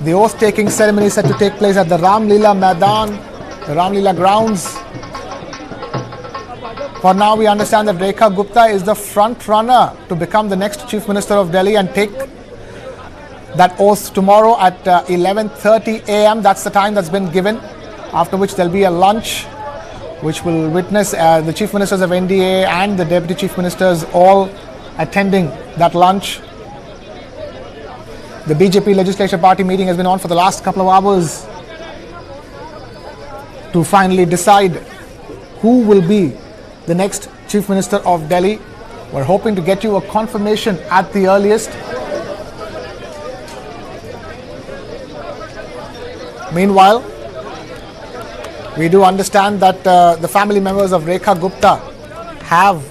The oath-taking ceremony is set to take place at the Ramlila Maidan, the Ramlila grounds. For now, we understand that Rekha Gupta is the front runner to become the next Chief Minister of Delhi and take that oath tomorrow at 11:30 a.m. That's the time that's been given, after which there'll be a lunch which will witness the Chief Ministers of NDA and the Deputy Chief Ministers all attending that lunch. The BJP Legislature Party meeting has been on for the last couple of hours to finally decide who will be the next Chief Minister of Delhi. We're hoping to get you a confirmation at the earliest. Meanwhile, we do understand that the family members of Rekha Gupta have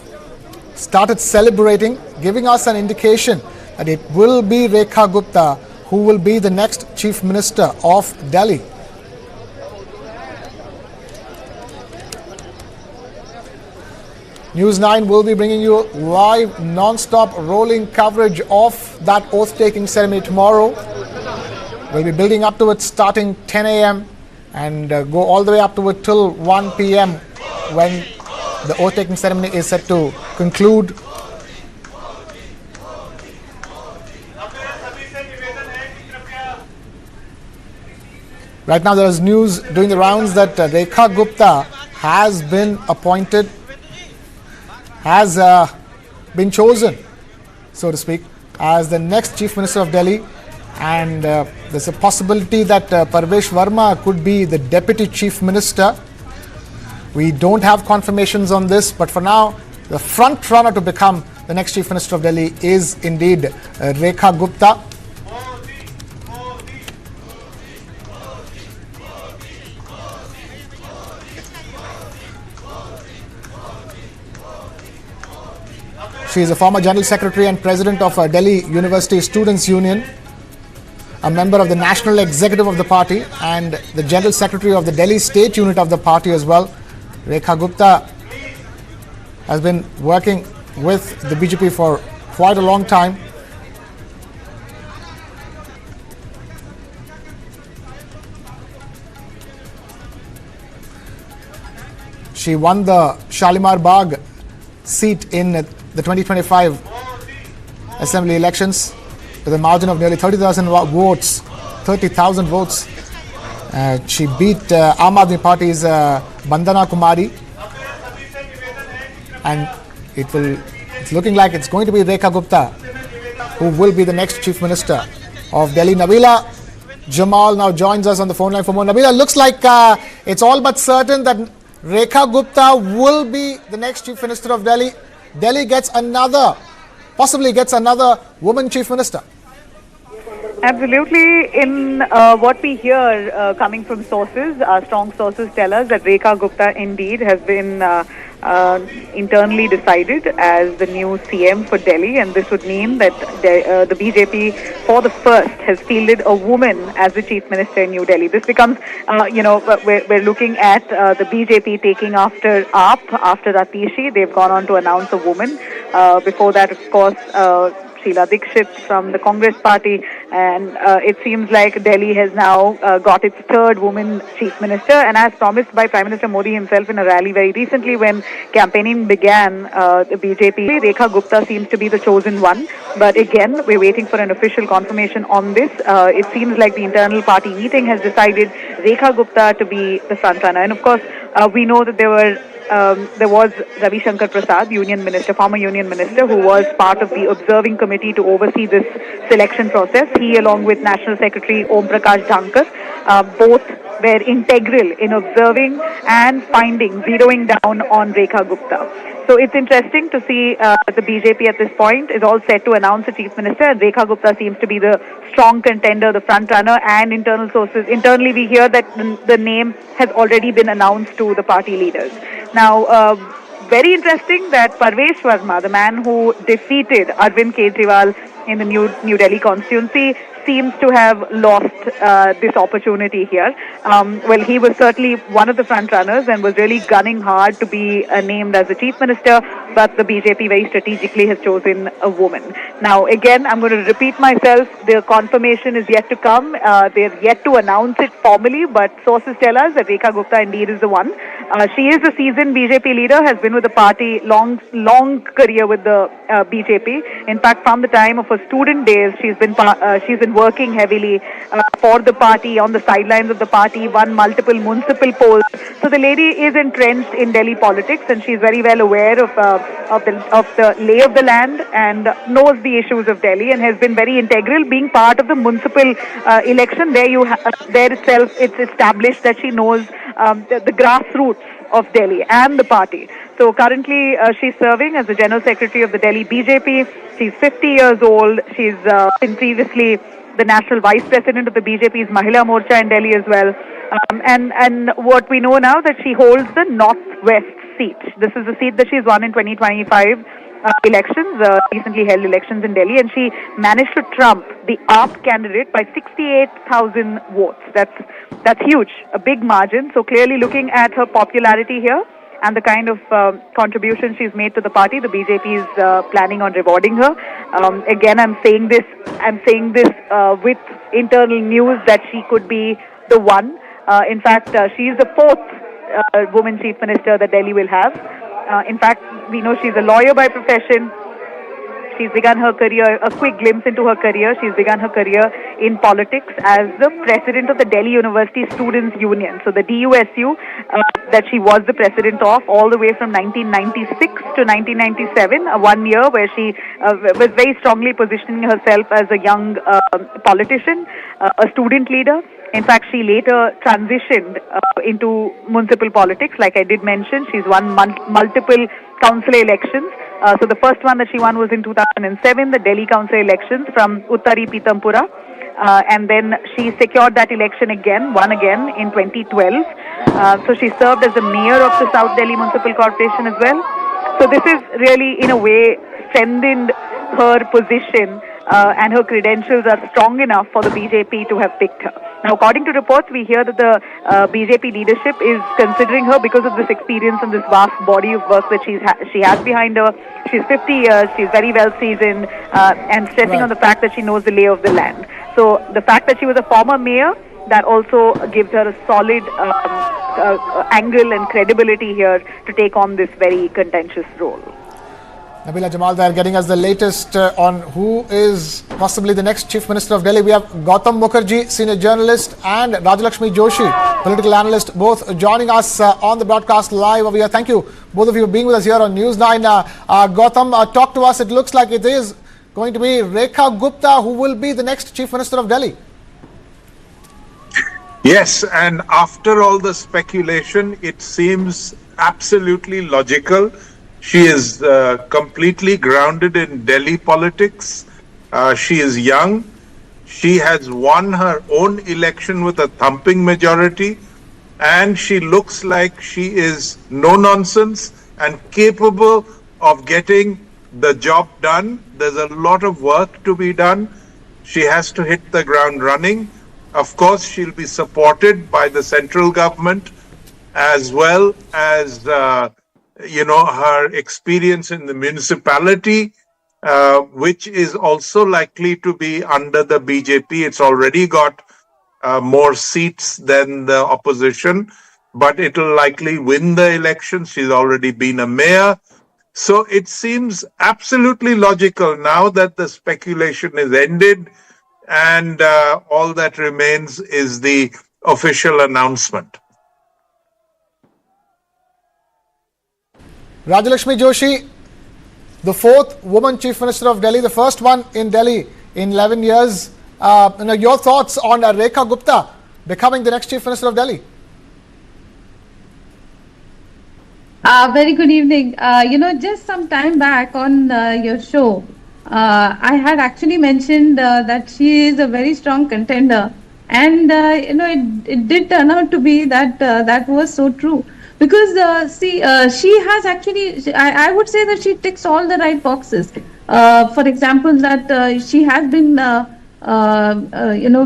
started celebrating, giving us an indication that it will be Rekha Gupta who will be the next Chief Minister of Delhi. News9 will be bringing you live, non-stop rolling coverage of that oath-taking ceremony tomorrow. We'll be building up to it starting 10 a.m. and go all the way up to it till 1 p.m. when the oath-taking ceremony is set to conclude. Right now there is news doing the rounds that Rekha Gupta has been appointed, has been chosen, so to speak, as the next Chief Minister of Delhi, and there's a possibility that Parvesh Verma could be the Deputy Chief Minister. We don't have confirmations on this, but for now, the front runner to become the next Chief Minister of Delhi is indeed Rekha Gupta. She is a former General Secretary and President of Delhi University Students' Union, a member of the National Executive of the party and the General Secretary of the Delhi State Unit of the party as well. Rekha Gupta has been working with the BJP for quite a long time. She won the Shalimar Bagh seat in the 2025 Assembly elections with a margin of nearly 30,000 votes. 30,000 votes. She beat Aam Aadmi Party's Bandana Kumari, and it's looking like it's going to be Rekha Gupta who will be the next Chief Minister of Delhi. Nabila Jamal now joins us on the phone line for more. Nabila, looks like it's all but certain that Rekha Gupta will be the next Chief Minister of Delhi. Delhi possibly gets another woman Chief Minister. Absolutely. In what we hear coming from sources, strong sources tell us that Rekha Gupta indeed has been internally decided as the new CM for Delhi, and this would mean that the BJP for the first has fielded a woman as the Chief Minister in New Delhi. This becomes, we're looking at the BJP taking after AAP, after Atishi. They've gone on to announce a woman. Before that, of course, Sheila Dikshit from the Congress party, and it seems like Delhi has now got its third woman Chief Minister, and as promised by Prime Minister Modi himself in a rally very recently when campaigning began, the BJP, Rekha Gupta seems to be the chosen one, but again we're waiting for an official confirmation on this. It seems like the internal party meeting has decided Rekha Gupta to be the front runner, and of course we know that there was Ravi Shankar Prasad, Union Minister, former Union Minister, who was part of the observing committee to oversee this selection process. He, along with National Secretary Prakash Dhankar, both were integral in observing and zeroing down on Rekha Gupta. So it's interesting to see the BJP at this point is all set to announce a chief minister, and Rekha Gupta seems to be the strong contender, the front runner, and internally we hear that the name has already been announced to the party leaders. Now, very interesting that Parvesh Verma, the man who defeated Arvind Kejriwal in the New Delhi constituency, seems to have lost this opportunity here. Well, he was certainly one of the front runners and was really gunning hard to be named as the chief minister, but the BJP very strategically has chosen a woman. Now, again, I'm going to repeat myself. The confirmation is yet to come. They're yet to announce it formally, but sources tell us that Rekha Gupta indeed is the one. She is a seasoned BJP leader, has been with the party, long career with the BJP. In fact, from the time of her student days, she's been working heavily for the party, on the sidelines of the party, won multiple municipal polls. So the lady is entrenched in Delhi politics, and she's very well aware of the lay of the land and knows the issues of Delhi, and has been very integral, being part of the municipal election. There itself, it's established that she knows the grassroots of Delhi and the party. So currently she's serving as the General Secretary of the Delhi BJP. She's 50 years old. She's been previously the National Vice President of the BJP's Mahila Morcha in Delhi as well. And what we know now that she holds the Northwest seat. This is the seat that she's won in 2025 elections, recently held elections in Delhi, and she managed to trump the AAP candidate by 68,000 votes. That's huge, a big margin. So clearly looking at her popularity here and the kind of contribution she's made to the party, the BJP is planning on rewarding her. Again, I'm saying this with internal news that she could be the one. In fact, she is the fourth woman chief minister that Delhi will have. In fact, we know she's a lawyer by profession. She's begun her career, a quick glimpse into her career. She's begun her career in politics as the president of the Delhi University Students' Union. So the DUSU that she was the president of all the way from 1996 to 1997, 1 year where she was very strongly positioning herself as a young politician, a student leader. In fact, she later transitioned into municipal politics. Like I did mention, she's won multiple council elections. So the first one that she won was in 2007, the Delhi council elections from Uttari Pitampura. And then she secured that election won again in 2012. So she served as the mayor of the South Delhi Municipal Corporation as well. So this is really, in a way, strengthened her position and her credentials are strong enough for the BJP to have picked her. Now, according to reports, we hear that the BJP leadership is considering her because of this experience and this vast body of work that she has behind her. She's 50 years, she's very well seasoned, and stressing on the fact that she knows the lay of the land. So the fact that she was a former mayor, that also gives her a solid angle and credibility here to take on this very contentious role. Nabila Jamal there getting us the latest on who is possibly the next Chief Minister of Delhi. We have Gautam Mukherjee, senior journalist, and Rajalakshmi Joshi, political analyst, both joining us on the broadcast live over here. Thank you, both of you, for being with us here on News9. Gautam, talk to us. It looks like it is going to be Rekha Gupta who will be the next Chief Minister of Delhi. Yes, and after all the speculation, it seems absolutely logical. She is completely grounded in Delhi politics. She is young. She has won her own election with a thumping majority. And she looks like she is no nonsense and capable of getting the job done. There's a lot of work to be done. She has to hit the ground running. Of course, she'll be supported by the central government as well as her experience in the municipality, which is also likely to be under the BJP. It's already got more seats than the opposition, but it'll likely win the election. She's already been a mayor. So it seems absolutely logical now that the speculation is ended and all that remains is the official announcement. Rajalakshmi Joshi, the fourth woman Chief Minister of Delhi, the first one in Delhi in 11 years. Your thoughts on Rekha Gupta becoming the next Chief Minister of Delhi? Very good evening. Just some time back on your show, I had actually mentioned that she is a very strong contender, and it did turn out to be that that was so true. Because she has actually, I would say that she ticks all the right boxes. For example, that she has been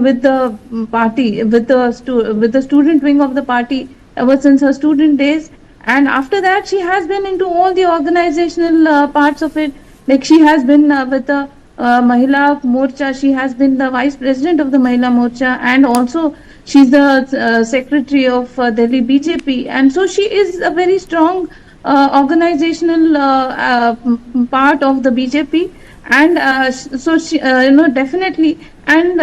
with the party, with the student wing of the party ever since her student days. And after that, she has been into all the organizational parts of it. Like she has been with the Mahila Morcha, she has been the vice president of the Mahila Morcha, and also she's the secretary of Delhi BJP. And so she is a very strong organizational part of the BJP. And so she, definitely. And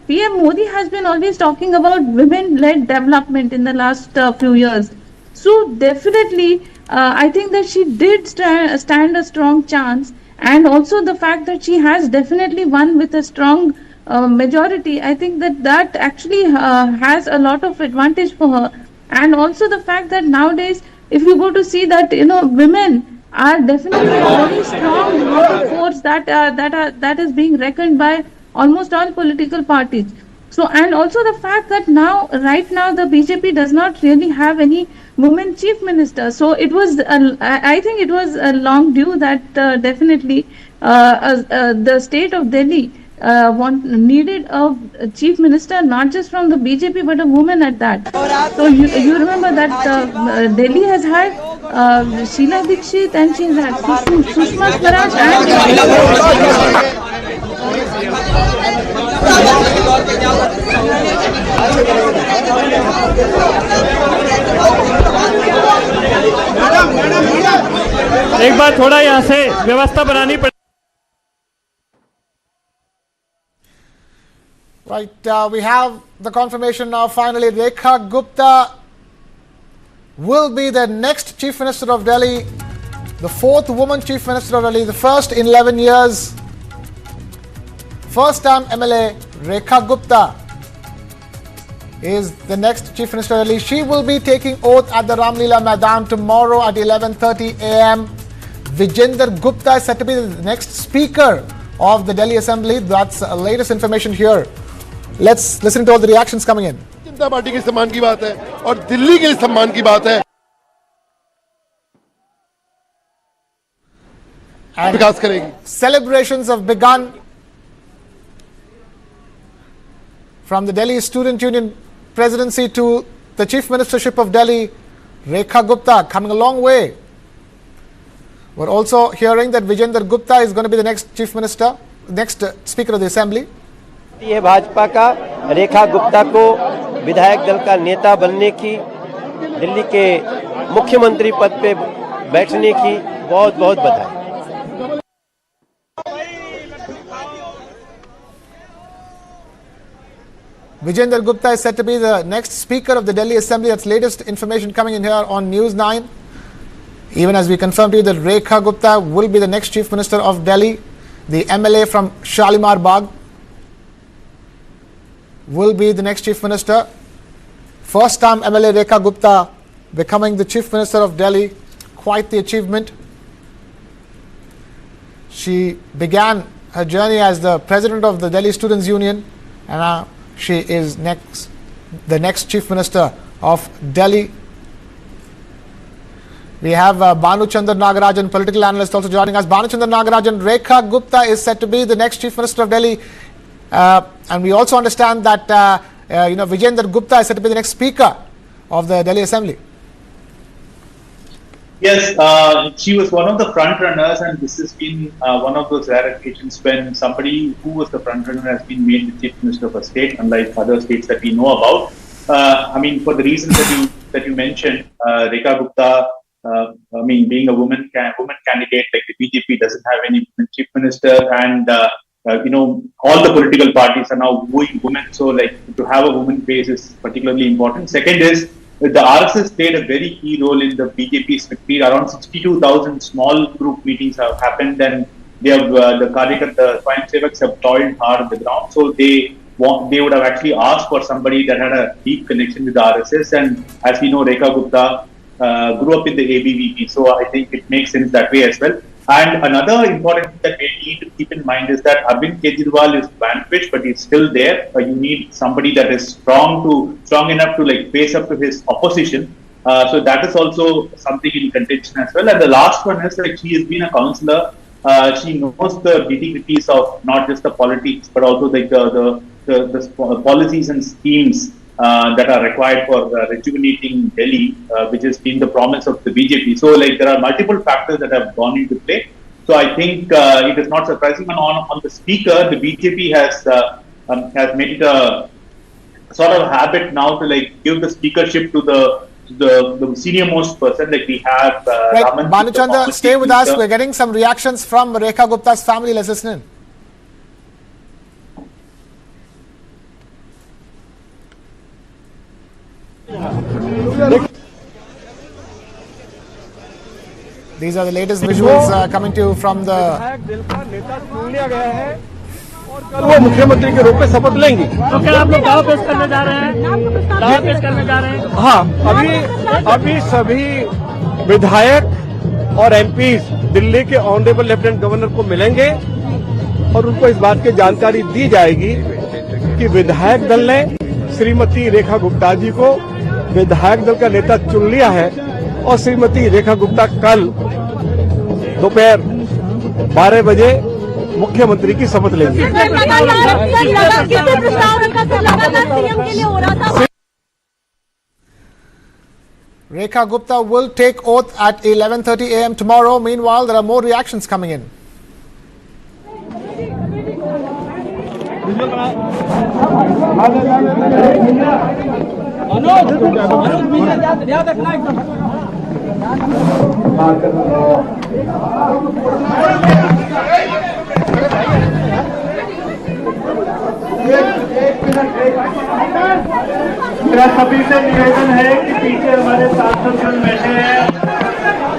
PM Modi has been always talking about women-led development in the last few years. So definitely, I think that she did stand a strong chance, and also the fact that she has definitely won with a strong majority. I think that actually has a lot of advantage for her, and also the fact that nowadays, if you go to see that women are definitely a very strong force that is being reckoned by almost all political parties. So, and also the fact that right now the BJP does not really have any women chief minister. So it was, I think it was a long due that definitely the state of Delhi needed a chief minister, not just from the BJP, but a woman at that. So you remember that Delhi has had Sheila Dikshit, and she's had Sushma Swaraj and एक बार थोड़ा यहाँ से व्यवस्था बनानी पड़ेगी. Right, we have the confirmation now finally. Rekha Gupta will be the next Chief Minister of Delhi, the fourth woman Chief Minister of Delhi, the first in 11 years. First time MLA Rekha Gupta is the next Chief Minister of Delhi. She will be taking oath at the Ramlila Maidan tomorrow at 11:30 a.m. Vijender Gupta is said to be the next Speaker of the Delhi Assembly. That's the latest information here. Let's listen to all the reactions coming in. Janata party के सम्मान की बात है और दिल्ली के सम्मान की बात है. विकास करेगी. Celebrations have begun from the Delhi Student Union presidency to the Chief Ministership of Delhi. Rekha Gupta coming a long way. We're also hearing that Vijender Gupta is going to be the next Chief Minister, next Speaker of the Assembly. ये भाजपा का रेखा गुप्ता को विधायक दल का नेता बनने की, दिल्ली के मुख्यमंत्री पद पे बैठने की बहुत बहुत बधाई. Vijender Gupta is said to be the next Speaker of the Delhi Assembly. That's latest information coming in here on News9. Even as we confirm to you that Rekha Gupta will be the next Chief Minister of Delhi. The MLA from Shalimar Bagh will be the next Chief Minister. First time MLA Rekha Gupta becoming the Chief Minister of Delhi. Quite the achievement. She began her journey as the President of the Delhi Students Union, and now she is the next Chief Minister of Delhi. We have Banu Chandra Nagarajan, political analyst, also joining us. Banu Chandra Nagarajan, Rekha Gupta is said to be the next Chief Minister of Delhi. And we also understand that Vijender Gupta is said to be the next Speaker of the Delhi Assembly. Yes, she was one of the front runners, and this has been one of those rare occasions when somebody who was the front runner has been made the Chief Minister of a state, unlike other states that we know about. I mean, for the reasons that you mentioned, Rekha Gupta, being a woman candidate, like the BJP doesn't have any Chief Minister, and all the political parties are now wooing women. So, like, to have a woman face is particularly important. Second is, the RSS played a very key role in the BJP's victory. Around 62,000 small group meetings have happened, and they have the Swayamsevaks have toiled hard on the ground. So they they would have actually asked for somebody that had a deep connection with the RSS. And as we know, Rekha Gupta grew up in the ABVP, so I think it makes sense that way as well. And another important thing that we need to keep in mind is that Arvind Kejriwal is vanquished, but he's still there. You need somebody that is strong enough to like face up to his opposition. So that is also something in contention as well. And the last one is like she has been a councillor. She knows the nitty-gritties of not just the politics, but also like the policies and schemes that are required for rejuvenating Delhi, which has been the promise of the BJP. So like there are multiple factors that have gone into play. So I think it is not surprising. And on the speaker, the BJP has made it a sort of habit now to like give the speakership to the senior most person. Like we have right. Bhanuchanda, stay with us. We're getting some reactions from Rekha Gupta's family. Let's listen in. These are the latest visuals coming to you from the वो मुख्यमंत्री के रूप में शपथ लेंगी। तो क्या आप लोग दावा पेश करने जा रहे हैं? दावा पेश करने जा रहे हैं? हाँ, अभी सभी विधायक और एमपीज दिल्ली के ऑनरेबल लेफ्टिनेंट गवर्नर को मिलेंगे और उनको इस बात की जानकारी दी जाएगी कि विधायक दल ने श्रीमती रेखा गुप्ता जी को विधायक दल का नेता चुन लिया है और श्रीमती रेखा गुप्ता कल दोपहर 12 बजे मुख्यमंत्री की शपथ लेंगे। Rekha Gupta will take oath at 11:30 a.m. tomorrow. Meanwhile, there are more reactions coming in. मेरा सभी से निवेदन है कि पीछे हमारे सांसदगण बैठे हैं,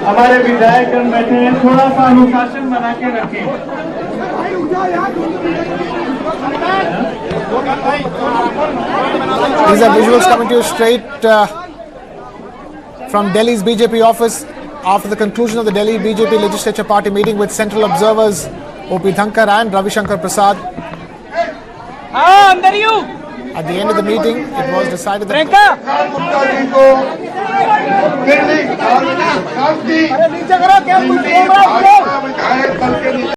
हमारे विधायकगण बैठे हैं, थोड़ा सा अनुशासन बना के रखें। These are visuals coming to you straight from Delhi's BJP office after the conclusion of the Delhi BJP Legislature Party meeting with central observers OP Dhankar and Ravi Shankar Prasad. At the end of the meeting, it was decided that